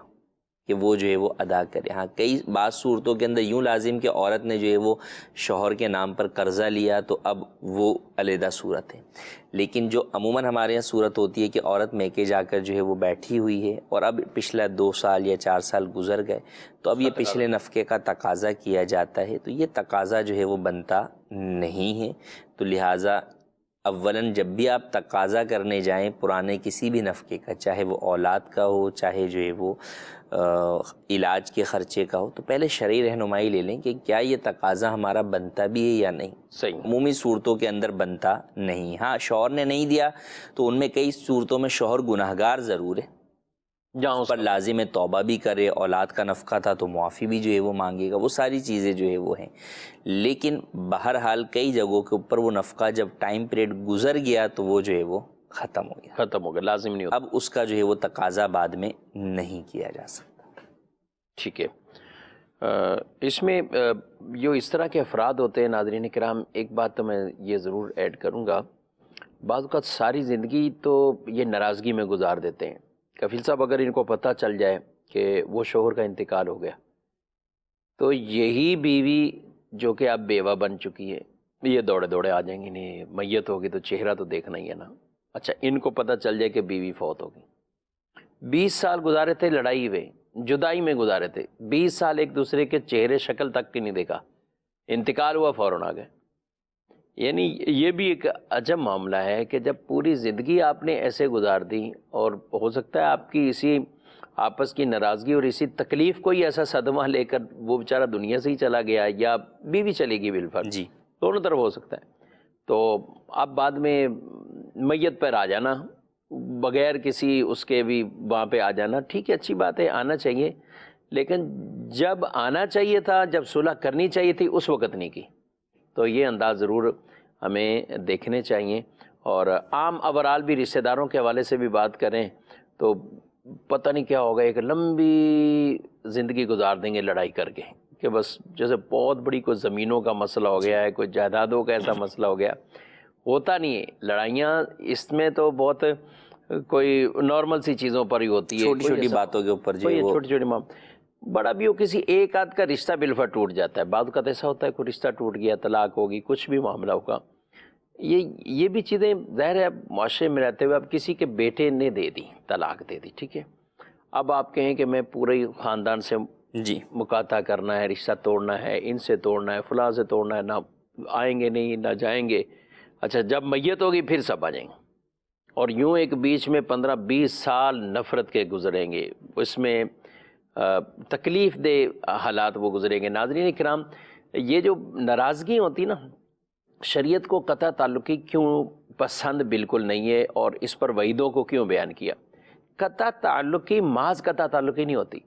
کہ وہ جو ہے وہ ادا کرے۔ ہاں، کئی بعض صورتوں کے اندر یوں لازم کہ عورت نے جو ہے وہ شوہر کے نام پر قرضہ لیا تو اب وہ علیحدہ صورت ہے، لیکن جو عموماً ہمارے یہاں صورت ہوتی ہے کہ عورت میکے جا کر جو ہے وہ بیٹھی ہوئی ہے اور اب پچھلا 2 سال یا 4 سال گزر گئے تو اب یہ پچھلے نفقے کا تقاضا کیا جاتا ہے، تو یہ تقاضا جو ہے وہ بنتا نہیں ہے۔ تو لہٰذا اولاً جب بھی آپ تقاضا کرنے جائیں پرانے کسی بھی نفقے کا، چاہے وہ اولاد کا ہو، چاہے جو ہے وہ علاج کے خرچے کا ہو، تو پہلے شرعی رہنمائی لے لیں کہ کیا یہ تقاضا ہمارا بنتا بھی ہے یا نہیں۔ صحیح، عمومی صورتوں کے اندر بنتا نہیں۔ ہاں، شوہر نے نہیں دیا تو ان میں کئی صورتوں میں شوہر گناہگار ضرور ہے، جہاں اس پر لازم توبہ بھی کرے، اولاد کا نفقہ تھا تو معافی بھی جو ہے وہ مانگے گا، وہ ساری چیزیں جو ہے وہ ہیں، لیکن بہرحال کئی جگہوں کے اوپر وہ نفقہ جب ٹائم پیریڈ گزر گیا تو وہ جو ہے وہ ختم ہو گیا، لازم نہیں ہوتا، اب اس کا جو ہے وہ تقاضا بعد میں نہیں کیا جا سکتا۔ ٹھیک ہے۔ اس میں جو اس طرح کے افراد ہوتے ہیں ناظرین کرام، ایک بات تو میں یہ ضرور ایڈ کروں گا، بعض اوقات ساری زندگی تو یہ ناراضگی میں گزار دیتے ہیں۔ کفیل صاحب، اگر ان کو پتہ چل جائے کہ وہ شوہر کا انتقال ہو گیا تو یہی بیوی جو کہ اب بیوہ بن چکی ہے یہ دوڑے دوڑے آ جائیں گے، نہیں میت ہوگی تو چہرہ تو دیکھنا ہی ہے نا۔ اچھا، ان کو پتہ چل جائے کہ بیوی فوت ہوگی، 20 سال گزارے تھے لڑائی میں، جدائی میں گزارے تھے، 20 سال ایک دوسرے کے چہرے شکل تک کی نہیں دیکھا، انتقال ہوا فوراً آ گئے۔ یعنی یہ بھی ایک عجب معاملہ ہے کہ جب پوری زندگی آپ نے ایسے گزار دی اور ہو سکتا ہے آپ کی اسی آپس کی ناراضگی اور اسی تکلیف کو ہی ایسا صدمہ لے کر وہ بیچارہ دنیا سے ہی چلا گیا یا بیوی چلے گی بالفرض، جی، دونوں طرف ہو سکتا ہے، تو اب بعد میں میت پر آ جانا بغیر کسی اس کے بھی وہاں پہ آ جانا، ٹھیک ہے، اچھی بات ہے، آنا چاہیے، لیکن جب آنا چاہیے تھا، جب صلح کرنی چاہیے تھی اس وقت نہیں کی، تو یہ انداز ضرور ہمیں دیکھنے چاہیے۔ اور عام اوورال بھی رشتہ داروں کے حوالے سے بھی بات کریں تو پتہ نہیں کیا ہوگا، ایک لمبی زندگی گزار دیں گے لڑائی کر کے کہ بس جیسے بہت بڑی کوئی زمینوں کا مسئلہ ہو گیا ہے، کوئی جائیدادوں کا ایسا مسئلہ ہو گیا، ہوتا نہیں ہے۔ لڑائیاں اس میں تو بہت کوئی نارمل سی چیزوں پر ہی ہوتی ہے، چھوٹی چھوٹی باتوں کے اوپر جو ہے وہ چھوٹی چھوٹی بڑا بھی ہو، کسی ایک آدھ کا رشتہ بالفر ٹوٹ جاتا ہے، بعض اوقات ایسا ہوتا ہے کوئی رشتہ ٹوٹ گیا، طلاق ہوگی، کچھ بھی معاملہ ہوگا، یہ بھی چیزیں ظاہر ہے معاشرے میں رہتے ہوئے اب کسی کے بیٹے نے دے دی، طلاق دے دی، ٹھیک ہے، اب آپ کہیں کہ میں پورے خاندان سے جی مقاطع کرنا ہے، رشتہ توڑنا ہے، ان سے توڑنا ہے، فلاں سے توڑنا ہے، نہ آئیں گے نہیں، نہ جائیں گے، اچھا جب میت ہوگی پھر سب آ جائیں گے، اور یوں ایک بیچ میں 15-20 سال نفرت کے گزریں گے، اس میں تکلیف دہ حالات وہ گزریں گے۔ ناظرین کرام، یہ جو ناراضگی ہوتی نا، شریعت کو قطع تعلقی کیوں پسند بالکل نہیں ہے اور اس پر وعیدوں کو کیوں بیان کیا؟ قطع تعلقی محض قطع تعلقی نہیں ہوتی،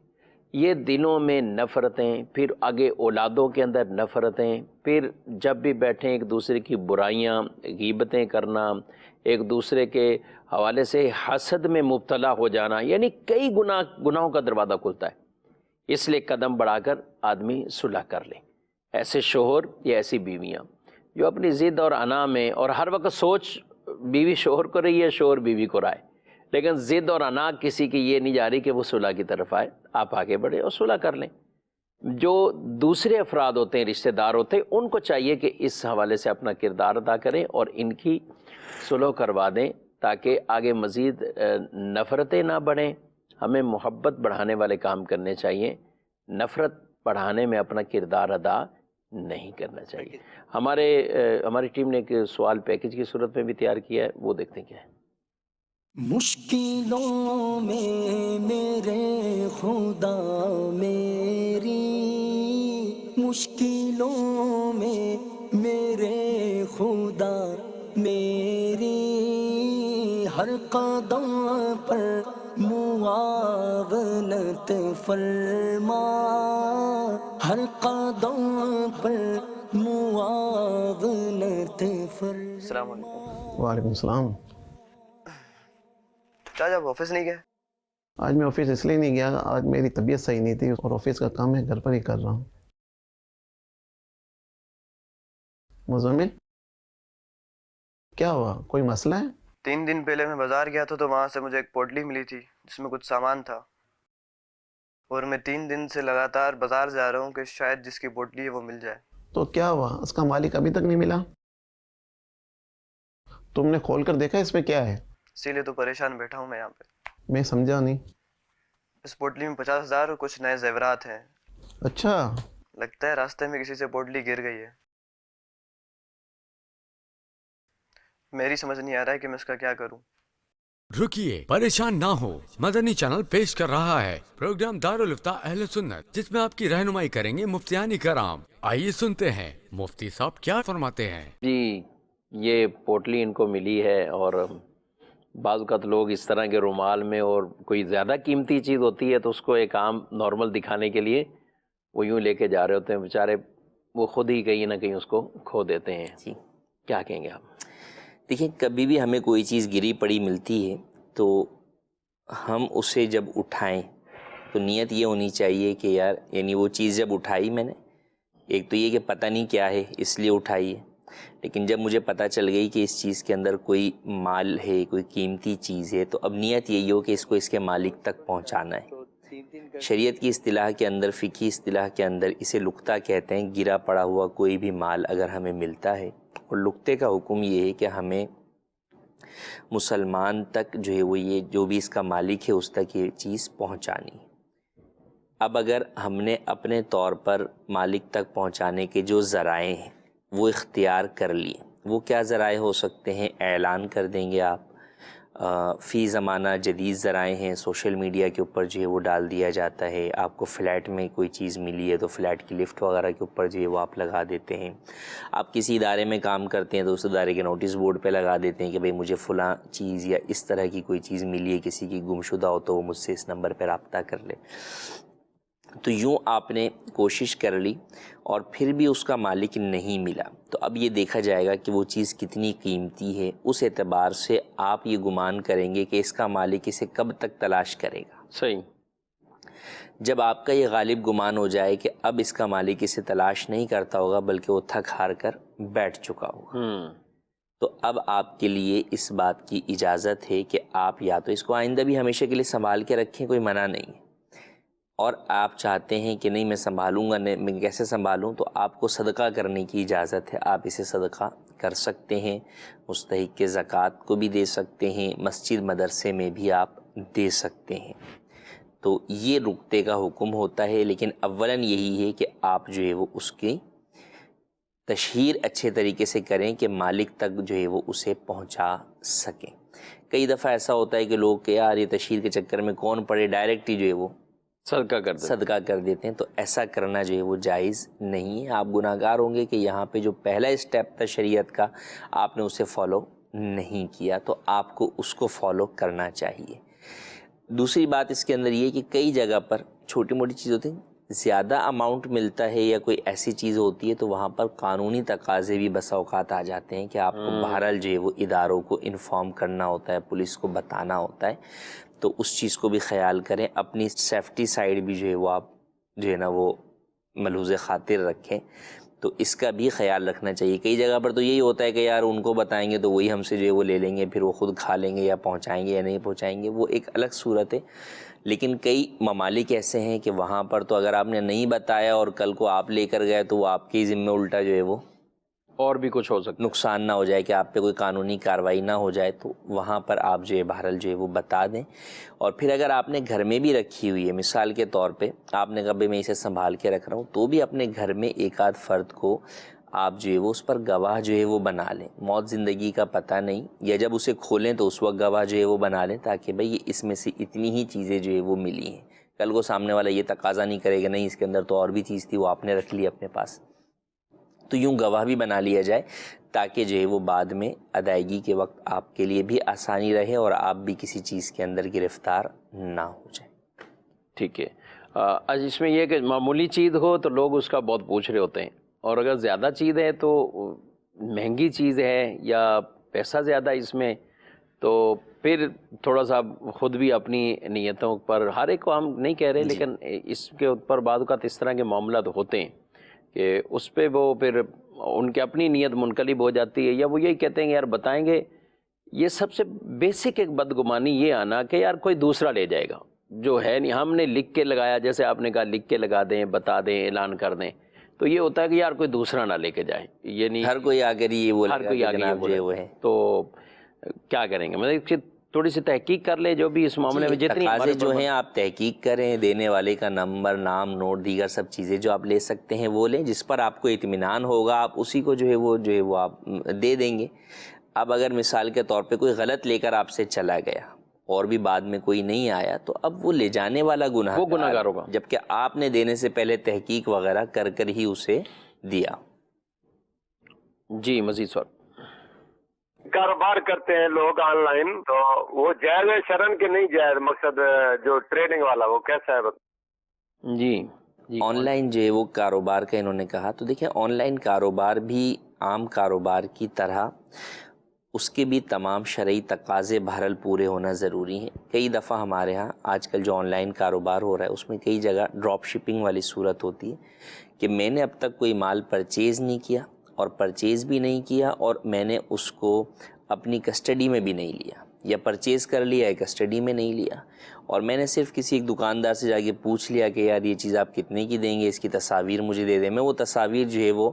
یہ دلوں میں نفرتیں، پھر آگے اولادوں کے اندر نفرتیں، پھر جب بھی بیٹھیں ایک دوسرے کی برائیاں، غیبتیں کرنا، ایک دوسرے کے حوالے سے حسد میں مبتلا ہو جانا، یعنی کئی گناہوں کا دروازہ کھلتا ہے۔ اس لیے قدم بڑھا کر آدمی صلح کر لے۔ ایسے شوہر یا ایسی بیویاں جو اپنی ضد اور انا میں، اور ہر وقت سوچ بیوی شوہر کو رہی ہے، شوہر بیوی کو رائے، لیکن ضد اور انا کسی کی یہ نہیں جا رہی کہ وہ صلح کی طرف آئے، آپ آگے بڑھے اور صلح کر لیں۔ جو دوسرے افراد ہوتے ہیں، رشتہ دار ہوتے ہیں، ان کو چاہیے کہ اس حوالے سے اپنا کردار ادا کریں اور ان کی صلح کروا دیں تاکہ آگے مزید نفرتیں نہ بڑھیں۔ ہمیں محبت بڑھانے والے کام کرنے چاہیے، نفرت بڑھانے میں اپنا کردار ادا نہیں کرنا چاہیے۔ ہماری ٹیم نے ایک سوال پیکج کی صورت میں بھی تیار کیا ہے، وہ دیکھتے ہیں کیا ہے۔ مشکلوں میں میرے خدا میری، مشکلوں میں میرے خدا میری، ہر قدم پر معاونت فرما، ہر قدم پر معاونت فرما۔ السلام علیکم۔ وعلیکم السلام۔ چاچا آپ آفس نہیں گئے؟ آج میں آفس اس لیے نہیں گیا، آج میری طبیعت صحیح نہیں تھی اور آفس کا کام میں گھر پر ہی کر رہا ہوں۔ مزمل کیا ہوا، کوئی مسئلہ ہے؟ 3 دن پہلے میں بازار گیا تھا تو وہاں سے مجھے ایک پوٹلی ملی تھی جس میں کچھ سامان تھا، اور میں 3 دن سے لگاتار بازار جا رہا ہوں کہ شاید جس کی پوٹلی ہے وہ مل جائے۔ تو کیا ہوا، اس کا مالک ابھی تک نہیں ملا؟ تم نے کھول کر دیکھا اس میں کیا ہے؟ اسی لیے تو پریشان بیٹھا ہوں میں یہاں پہ۔ میں سمجھا نہیں۔ اس پوٹلی میں 50,000 اور کچھ نئے زیورات ہیں۔ اچھا، لگتا ہے راستے میں کسی سے پوٹلی گر گئی ہے۔ میری سمجھ نہیں آ رہا ہے کہ میں اس کا کیا کروں۔ رکیے، پریشان نہ ہو، مدنی چینل پیش کر رہا ہے پروگرام دارالفتہ اہل سنت، جس میں آپ کی رہنمائی کریں گے مفتیان کرام۔ آئیے سنتے ہیں مفتی صاحب کیا فرماتے ہیں۔ جی، یہ پوٹلی ان کو ملی ہے، اور بعض اوقات لوگ اس طرح کے رومال میں، اور کوئی زیادہ قیمتی چیز ہوتی ہے تو اس کو ایک عام نارمل دکھانے کے لیے وہ یوں لے کے جا رہے ہوتے ہیں، بیچارے وہ خود ہی کہیں نہ کہیں اس کو کھو دیتے ہیں۔ جی کیا کہیں گے آپ؟ دیکھیں، کبھی بھی ہمیں کوئی چیز گری پڑی ملتی ہے تو ہم اسے جب اٹھائیں تو نیت یہ ہونی چاہیے کہ یار، یعنی وہ چیز جب اٹھائی میں نے، ایک تو یہ کہ پتہ نہیں کیا ہے اس لیے اٹھائی ہے، لیکن جب مجھے پتہ چل گئی کہ اس چیز کے اندر کوئی مال ہے، کوئی قیمتی چیز ہے، تو اب نیت یہی ہو کہ اس کو اس کے مالک تک پہنچانا ہے۔ شریعت کی اصطلاح کے اندر، فقہی اصطلاح کے اندر اسے لقطہ کہتے ہیں۔ گرا پڑا ہوا کوئی بھی مال اگر ہمیں ملتا ہے، اور لقطے کا حکم یہ ہے کہ ہمیں مسلمان تک جو ہے وہ یہ جو بھی اس کا مالک ہے اس تک یہ چیز پہنچانی۔ اب اگر ہم نے اپنے طور پر مالک تک پہنچانے کے جو ذرائع ہیں وہ اختیار کر لیے، وہ کیا ذرائع ہو سکتے ہیں؟ اعلان کر دیں گے آپ، فی زمانہ جدید ذرائع ہیں، سوشل میڈیا کے اوپر جو ہے وہ ڈال دیا جاتا ہے۔ آپ کو فلیٹ میں کوئی چیز ملی ہے تو فلیٹ کی لفٹ وغیرہ کے اوپر جو ہے وہ آپ لگا دیتے ہیں۔ آپ کسی ادارے میں کام کرتے ہیں تو اس ادارے کے نوٹس بورڈ پہ لگا دیتے ہیں کہ بھئی مجھے فلاں چیز یا اس طرح کی کوئی چیز ملی ہے، کسی کی گمشدہ ہو تو وہ مجھ سے اس نمبر پہ رابطہ کر لے۔ تو یوں آپ نے کوشش کر لی اور پھر بھی اس کا مالک نہیں ملا، تو اب یہ دیکھا جائے گا کہ وہ چیز کتنی قیمتی ہے۔ اس اعتبار سے آپ یہ گمان کریں گے کہ اس کا مالک اسے کب تک تلاش کرے گا۔ صحیح۔ جب آپ کا یہ غالب گمان ہو جائے کہ اب اس کا مالک اسے تلاش نہیں کرتا ہوگا بلکہ وہ تھک ہار کر بیٹھ چکا ہوگا، تو اب آپ کے لیے اس بات کی اجازت ہے کہ آپ یا تو اس کو آئندہ بھی ہمیشہ کے لیے سنبھال کے رکھیں، کوئی منع نہیں ہے، اور آپ چاہتے ہیں کہ نہیں میں سنبھالوں گا، نہیں میں کیسے سنبھالوں، تو آپ کو صدقہ کرنے کی اجازت ہے۔ آپ اسے صدقہ کر سکتے ہیں، مستحق کے زکوٰۃ کو بھی دے سکتے ہیں، مسجد مدرسے میں بھی آپ دے سکتے ہیں۔ تو یہ رکتے کا حکم ہوتا ہے، لیکن اولاً یہی ہے کہ آپ جو ہے وہ اس کی تشہیر اچھے طریقے سے کریں کہ مالک تک جو ہے وہ اسے پہنچا سکیں۔ کئی دفعہ ایسا ہوتا ہے کہ لوگ کہ یار یہ تشہیر کے چکر میں کون پڑے، ڈائریکٹ ہی جو ہے وہ صدقہ کر دیتے ہیں، تو ایسا کرنا جو ہے وہ جائز نہیں ہے۔ آپ گناہ گار ہوں گے کہ یہاں پہ جو پہلا اسٹیپ تھا شریعت کا آپ نے اسے فالو نہیں کیا، تو آپ کو اس کو فالو کرنا چاہیے۔ دوسری بات اس کے اندر یہ کہ کئی جگہ پر چھوٹی موٹی چیز ہوتی ہیں. زیادہ اماؤنٹ ملتا ہے یا کوئی ایسی چیز ہوتی ہے تو وہاں پر قانونی تقاضے بھی بسا اوقات آ جاتے ہیں کہ آپ کو بہرحال جو ہے وہ اداروں کو انفارم کرنا ہوتا ہے, پولیس کو بتانا ہوتا ہے. تو اس چیز کو بھی خیال کریں, اپنی سیفٹی سائیڈ بھی جو ہے وہ آپ جو ہے نا وہ ملحوظ خاطر رکھیں. تو اس کا بھی خیال رکھنا چاہیے. کئی جگہ پر تو یہی ہوتا ہے کہ یار ان کو بتائیں گے تو وہی ہم سے جو ہے وہ لے لیں گے, پھر وہ خود کھا لیں گے یا پہنچائیں گے یا نہیں پہنچائیں گے, وہ ایک الگ صورت ہے. لیکن کئی ممالک ایسے ہیں کہ وہاں پر تو اگر آپ نے نہیں بتایا اور کل کو آپ لے کر گئے تو وہ آپ کے ہی ذمہ الٹا جو ہے وہ اور بھی کچھ ہو سکتا ہے, نقصان نہ ہو جائے کہ آپ پہ کوئی قانونی کارروائی نہ ہو جائے. تو وہاں پر آپ جو ہے بہرحال جو ہے وہ بتا دیں. اور پھر اگر آپ نے گھر میں بھی رکھی ہوئی ہے, مثال کے طور پہ آپ نے کہا میں اسے سنبھال کے رکھ رہا ہوں, تو بھی اپنے گھر میں ایک آدھ فرد کو آپ جو ہے وہ اس پر گواہ جو ہے وہ بنا لیں. موت زندگی کا پتہ نہیں, یا جب اسے کھولیں تو اس وقت گواہ جو ہے وہ بنا لیں, تاکہ بھئی اس میں سے اتنی ہی چیزیں جو ہے وہ ملی ہیں. کل کو سامنے والا یہ تقاضا نہیں کرے گا نہیں اس کے اندر تو اور بھی چیز تھی وہ آپ نے رکھ لی اپنے پاس. تو یوں گواہ بھی بنا لیا جائے تاکہ جو ہے وہ بعد میں ادائیگی کے وقت آپ کے لیے بھی آسانی رہے اور آپ بھی کسی چیز کے اندر گرفتار نہ ہو جائیں. ٹھیک ہے. آج اس میں یہ کہ معمولی چیز ہو تو لوگ اس کا بہت پوچھ رہے ہوتے ہیں, اور اگر زیادہ چیز ہے تو مہنگی چیز ہے یا پیسہ زیادہ اس میں, تو پھر تھوڑا سا خود بھی اپنی نیتوں پر, ہر ایک کو ہم نہیں کہہ رہے لیکن اس کے اوپر بعض اوقات اس طرح کے معاملات ہوتے ہیں کہ اس پہ وہ پھر ان کی اپنی نیت منقلب ہو جاتی ہے, یا وہ یہی کہتے ہیں کہ یار بتائیں گے. یہ سب سے بیسک ایک بدگمانی یہ آنا کہ یار کوئی دوسرا لے جائے گا, جو ہے نہیں ہم نے لکھ کے لگایا, جیسے آپ نے کہا لکھ کے لگا دیں, بتا دیں, اعلان کر دیں, تو یہ ہوتا ہے کہ یار کوئی دوسرا نہ لے کے جائے. یہ نہیں ہر کوئی آ کر یہ بولے, ہر کوئی آگے یہ بولے, تو کیا کریں گے؟ مطلب تھوڑی سی تحقیق کر لے جو بھی اس معاملے میں جتنی تقاضے جو ہیں آپ تحقیق کریں, دینے والے کا نمبر, نام, نوٹ, دیگر سب چیزیں جو آپ لے سکتے ہیں وہ لیں, جس پر آپ کو اطمینان ہوگا آپ اسی کو جو ہے وہ آپ دے دیں گے. اب اگر مثال کے طور پہ کوئی غلط لے کر آپ سے چلا گیا اور بھی بعد میں کوئی نہیں آیا تو اب وہ لے جانے والا گنہگار ہوگا, جبکہ آپ نے دینے سے پہلے تحقیق وغیرہ کر کر ہی اسے دیا. جی مزید سوال. کاروبار کرتے ہیں لوگ آن لائن, تو وہ جائز ہے شرن کے نہیں جائز؟ مقصد جو ٹریڈنگ والا وہ کیسا ہے؟ جی آن لائن جو ہے وہ کاروبار کا انہوں نے کہا, تو دیکھیں آن لائن کاروبار بھی عام کاروبار کی طرح اس کے بھی تمام شرعی تقاضے بہرحال پورے ہونا ضروری ہیں. کئی دفعہ ہمارے ہاں آج کل جو آن لائن کاروبار ہو رہا ہے اس میں کئی جگہ ڈراپ شپنگ والی صورت ہوتی ہے کہ میں نے اب تک کوئی مال پرچیز نہیں کیا اور پرچیز بھی نہیں کیا اور میں نے اس کو اپنی کسٹڈی میں بھی نہیں لیا, یا پرچیز کر لیا ہے کسٹڈی میں نہیں لیا, اور میں نے صرف کسی ایک دکاندار سے جا کے پوچھ لیا کہ یار یہ چیز آپ کتنے کی دیں گے, اس کی تصاویر مجھے دے دیں. میں وہ تصاویر جو ہے وہ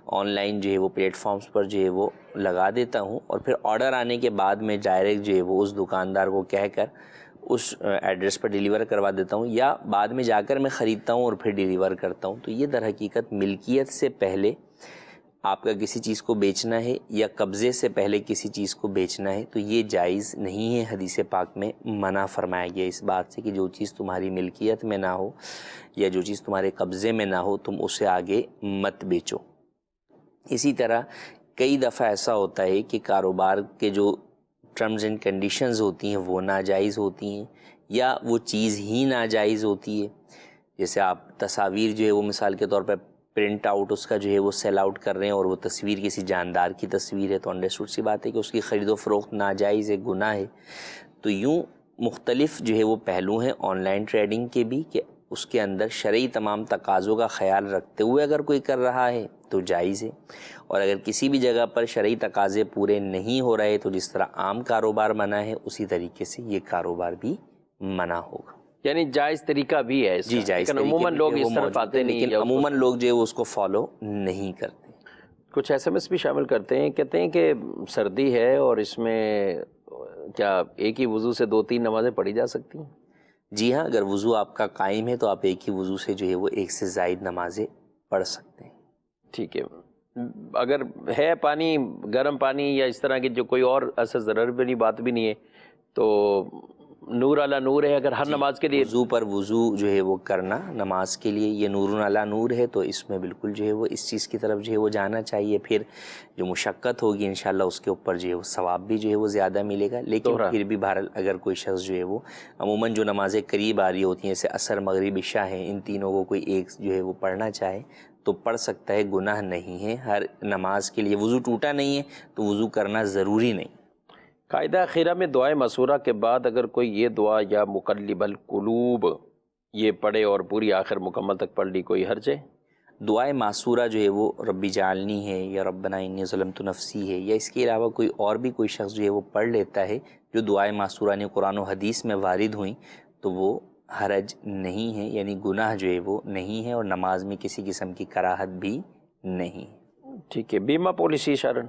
آن لائن جو ہے وہ پلیٹ فارمز پر جو ہے وہ لگا دیتا ہوں, اور پھر آرڈر آنے کے بعد میں ڈائریکٹ جو ہے وہ اس دکاندار کو کہہ کر اس ایڈریس پر ڈیلیور کروا دیتا ہوں, یا بعد میں جا کر میں خریدتا ہوں اور پھر ڈیلیور کرتا ہوں. تو یہ در حقیقت ملکیت سے پہلے آپ کا کسی چیز کو بیچنا ہے یا قبضے سے پہلے کسی چیز کو بیچنا ہے تو یہ جائز نہیں ہے. حدیث پاک میں منع فرمایا گیا اس بات سے کہ جو چیز تمہاری ملکیت میں نہ ہو یا جو چیز تمہارے قبضے میں نہ ہو تم اسے آگے مت بیچو. اسی طرح کئی دفعہ ایسا ہوتا ہے کہ کاروبار کے جو ٹرمز اینڈ کنڈیشنز ہوتی ہیں وہ ناجائز ہوتی ہیں یا وہ چیز ہی ناجائز ہوتی ہے. جیسے آپ تصاویر جو ہے وہ مثال کے طور پر پرنٹ آؤٹ اس کا جو ہے وہ سیل آؤٹ کر رہے ہیں اور وہ تصویر کسی جاندار کی تصویر ہے, تو انڈرسٹوڈ سی بات ہے کہ اس کی خرید و فروخت ناجائز ہے, گناہ ہے. تو یوں مختلف جو ہے وہ پہلو ہیں آن لائن ٹریڈنگ کے بھی کہ اس کے اندر شرعی تمام تقاضوں کا خیال رکھتے ہوئے اگر کوئی کر رہا ہے تو جائز ہے, اور اگر کسی بھی جگہ پر شرعی تقاضے پورے نہیں ہو رہے تو جس طرح عام کاروبار منع ہے اسی طریقے سے یہ کاروبار بھی منع ہوگا. یعنی جائز طریقہ بھی ہے اس جی جائز, لیکن عموماً لوگ اس طرف آتے نہیں, لیکن عموماً لوگ جو ہے اس کو فالو نہیں کرتے. کچھ ایس ایم ایس بھی شامل کرتے ہیں, کہتے ہیں کہ سردی ہے اور اس میں کیا ایک ہی وضو سے 2-3 نمازیں پڑھی جا سکتی ہیں؟ جی ہاں, اگر وضو آپ کا قائم ہے تو آپ ایک ہی وضو سے جو ہے وہ ایک سے زائد نمازیں پڑھ سکتے ہیں. ٹھیک ہے. اگر ہے پانی گرم پانی یا اس طرح کی جو کوئی اور اثر ضرر بھی نہیں بات بھی نہیں ہے تو نور علی نور ہے اگر ہر نماز کے لیے وضو پر وضو جو ہے وہ کرنا نماز کے لیے یہ نور علی نور ہے، تو اس میں بالکل جو ہے وہ اس چیز کی طرف جو ہے وہ جانا چاہیے. پھر جو مشقت ہوگی انشاءاللہ اس کے اوپر جو ہے وہ ثواب بھی جو ہے وہ زیادہ ملے گا. لیکن پھر بھی بہرحال اگر کوئی شخص جو ہے وہ عموماً جو نمازیں قریب آ رہی ہوتی ہیں جیسے عصر مغرب عشاء ہیں، ان تینوں کو کوئی ایک جو ہے وہ پڑھنا چاہے تو پڑھ سکتا ہے، گناہ نہیں ہے. ہر نماز کے لیے وضو ٹوٹا نہیں ہے تو وضو کرنا ضروری نہیں. قاعدہ اخیرہ میں دعائے مسورہ کے بعد اگر کوئی یہ دعا یا مقلب القلوب یہ پڑھے اور پوری آخر مکمل تک پڑھ لی، کوئی حرج ہے؟ دعائے معصورہ جو ہے وہ ربی جعلنی ہے یا ربنا انی ظلمت نفسی ہے، یا اس کے علاوہ کوئی اور بھی کوئی شخص جو ہے وہ پڑھ لیتا ہے جو دعائے معصورہ نے قرآن و حدیث میں وارد ہوئیں تو وہ حرج نہیں ہے، یعنی گناہ جو ہے وہ نہیں ہے اور نماز میں کسی قسم کی کراہت بھی نہیں. ٹھیک ہے. بیمہ پالیسی شارن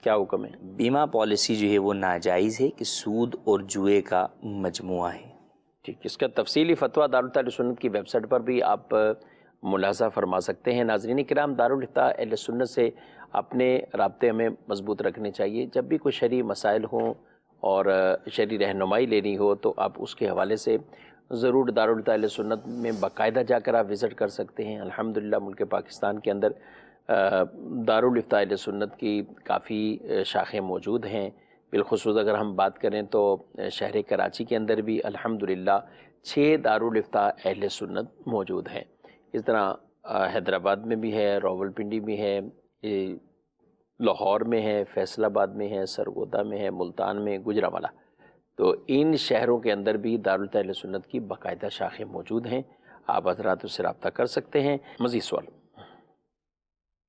کیا حکم ہے؟ بیمہ پالیسی جو ہے وہ ناجائز ہے کہ سود اور جوئے کا مجموعہ ہے. ٹھیک، اس کا تفصیلی فتویٰ دارالفتہ سنت کی ویب سائٹ پر بھی آپ ملاحظہ فرما سکتے ہیں. ناظرین کرام، دارالفتہ اہل سنت سے اپنے رابطے ہمیں مضبوط رکھنے چاہیے. جب بھی کوئی شرعی مسائل ہوں اور شرعی رہنمائی لینی ہو تو آپ اس کے حوالے سے ضرور دارالفتہ اہل سنت میں باقاعدہ جا کر آپ وزٹ کر سکتے ہیں. الحمدللہ ملک پاکستان کے اندر دارالفتہ اہل سنت کی کافی شاخیں موجود ہیں. بالخصوص اگر ہم بات کریں تو شہر کراچی کے اندر بھی الحمدللہ 6 دارالفتہ اہل سنت موجود ہیں. اس طرح حیدرآباد میں بھی ہے، راولپنڈی میں ہے، لاہور میں ہے، فیصل آباد میں ہے، سرگودا میں ہے، ملتان میں، گجرانوالہ. تو ان شہروں کے اندر بھی دارالفتہ اہل سنت کی باقاعدہ شاخیں موجود ہیں. آپ حضرات اس سے رابطہ کر سکتے ہیں. مزید سوال؟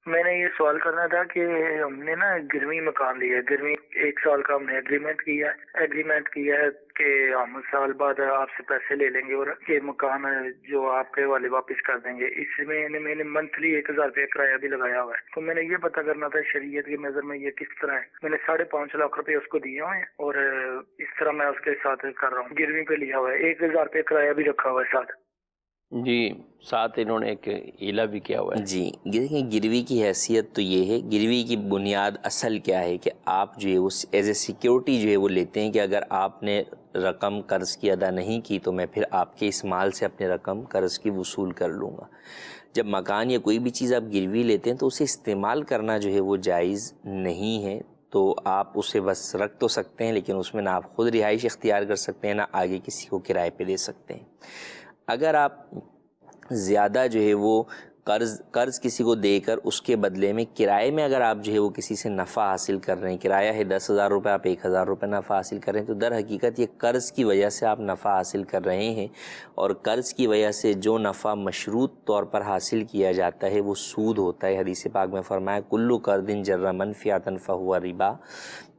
میں نے یہ سوال کرنا تھا کہ ہم نے نا گروی مکان لیا ہے، گروی 1 سال کا ہم نے ایگریمنٹ کیا ہے کہ ہم سال بعد آپ سے پیسے لے لیں گے اور یہ مکان جو آپ کے والے واپس کر دیں گے. اس میں نے منتھلی 1000 روپے کرایہ بھی لگایا ہوا ہے. تو میں نے یہ پتہ کرنا تھا شریعت کی نظر میں یہ کس طرح ہے. میں نے 5.5 لاکھ روپے اس کو دیے ہوئے ہیں اور اس طرح میں اس کے ساتھ کر رہا ہوں. گروی پہ لیا ہوا ہے، 1000 روپے کرایہ بھی رکھا ہوا ہے ساتھ. جی، ساتھ انہوں نے ایک ہیلا بھی کیا ہوا ہے. جی دیکھیں، گروی کی حیثیت تو یہ ہے، گروی کی بنیاد اصل کیا ہے کہ آپ جو ہے اس ایز اے سیکیورٹی جو ہے وہ لیتے ہیں کہ اگر آپ نے رقم قرض کی ادا نہیں کی تو میں پھر آپ کے اس مال سے اپنے رقم قرض کی وصول کر لوں گا. جب مکان یا کوئی بھی چیز آپ گروی لیتے ہیں تو اسے استعمال کرنا جو ہے وہ جائز نہیں ہے. تو آپ اسے بس رکھ تو سکتے ہیں لیکن اس میں نہ آپ خود رہائش اختیار کر سکتے ہیں نہ آگے کسی کو کرائے پہ دے سکتے ہیں. اگر آپ زیادہ جو ہے وہ قرض کسی کو دے کر اس کے بدلے میں کرائے میں اگر آپ جو ہے وہ کسی سے نفع حاصل کر رہے ہیں، کرایہ ہے 10,000 روپے، آپ 1,000 روپے نفع حاصل کر رہے ہیں، تو در حقیقت یہ قرض کی وجہ سے آپ نفع حاصل کر رہے ہیں اور قرض کی وجہ سے جو نفع مشروط طور پر حاصل کیا جاتا ہے وہ سود ہوتا ہے. حدیث پاک میں فرمایا کلو قرض جر منفعۃ فہو ربا،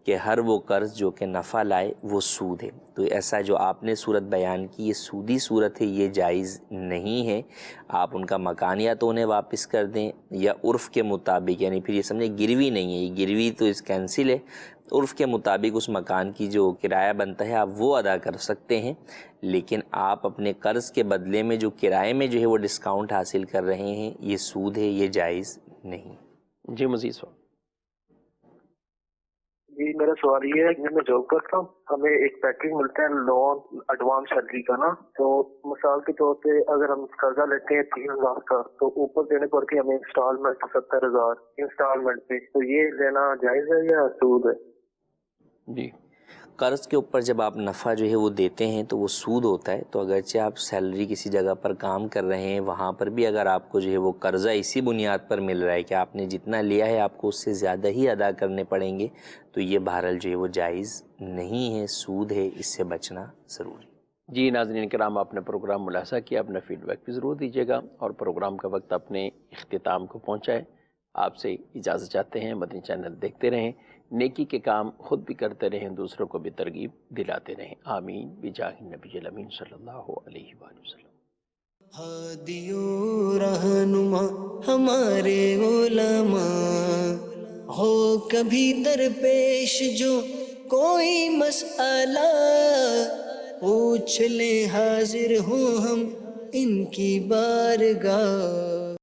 کہ ہر وہ قرض جو کہ نفع لائے وہ سود ہے. تو ایسا جو آپ نے صورت بیان کی یہ سودی صورت ہے، یہ جائز نہیں ہے. آپ ان کا مکان یا تو انہیں واپس کر دیں یا عرف کے مطابق، یعنی پھر یہ سمجھیں گروی نہیں ہے، یہ گروی تو اس کینسل ہے، عرف کے مطابق اس مکان کی جو کرایہ بنتا ہے آپ وہ ادا کر سکتے ہیں. لیکن آپ اپنے قرض کے بدلے میں جو کرائے میں جو ہے وہ ڈسکاؤنٹ حاصل کر رہے ہیں یہ سود ہے، یہ جائز نہیں. جی مزید سوال؟ جی میرا سوال یہ ہے کہ میں جاب کرتا ہوں، ہمیں ایک پیکیج ملتا ہے لون ایڈوانس سیلری کا نا. تو مثال کے طور پہ اگر ہم قرضہ لیتے ہیں 3,000 کا تو اوپر دینے پر کے ہمیں انسٹالمنٹ 70,000 انسٹالمنٹ پہ، تو یہ لینا جائز ہے یا سود ہے؟ جی، قرض کے اوپر جب آپ نفع جو ہے وہ دیتے ہیں تو وہ سود ہوتا ہے. تو اگرچہ آپ سیلری کسی جگہ پر کام کر رہے ہیں وہاں پر بھی اگر آپ کو جو ہے وہ قرضہ اسی بنیاد پر مل رہا ہے کہ آپ نے جتنا لیا ہے آپ کو اس سے زیادہ ہی ادا کرنے پڑیں گے تو یہ بہرحال جو ہے وہ جائز نہیں ہے، سود ہے، اس سے بچنا ضروری. جی ناظرین کرام، آپ نے پروگرام ملاحظہ کیا، اپنا فیڈ بیک بھی ضرور دیجیے گا اور پروگرام کا وقت اپنے اختتام کو پہنچا ہے. آپ سے اجازت چاہتے ہیں. مدنی چینل دیکھتے رہیں، نیکی کے کام خود بھی کرتے رہیں، دوسروں کو بھی ترغیب دلاتے رہیں. آمین بجاہ النبی الامین صلی اللہ علیہ وآلہ وسلم. ہادی و رہنما ہمارے علماء ہو کبھی درپیش جو کوئی مسئلہ پوچھ لیں، حاضر ہوں ہم ان کی بارگاہ.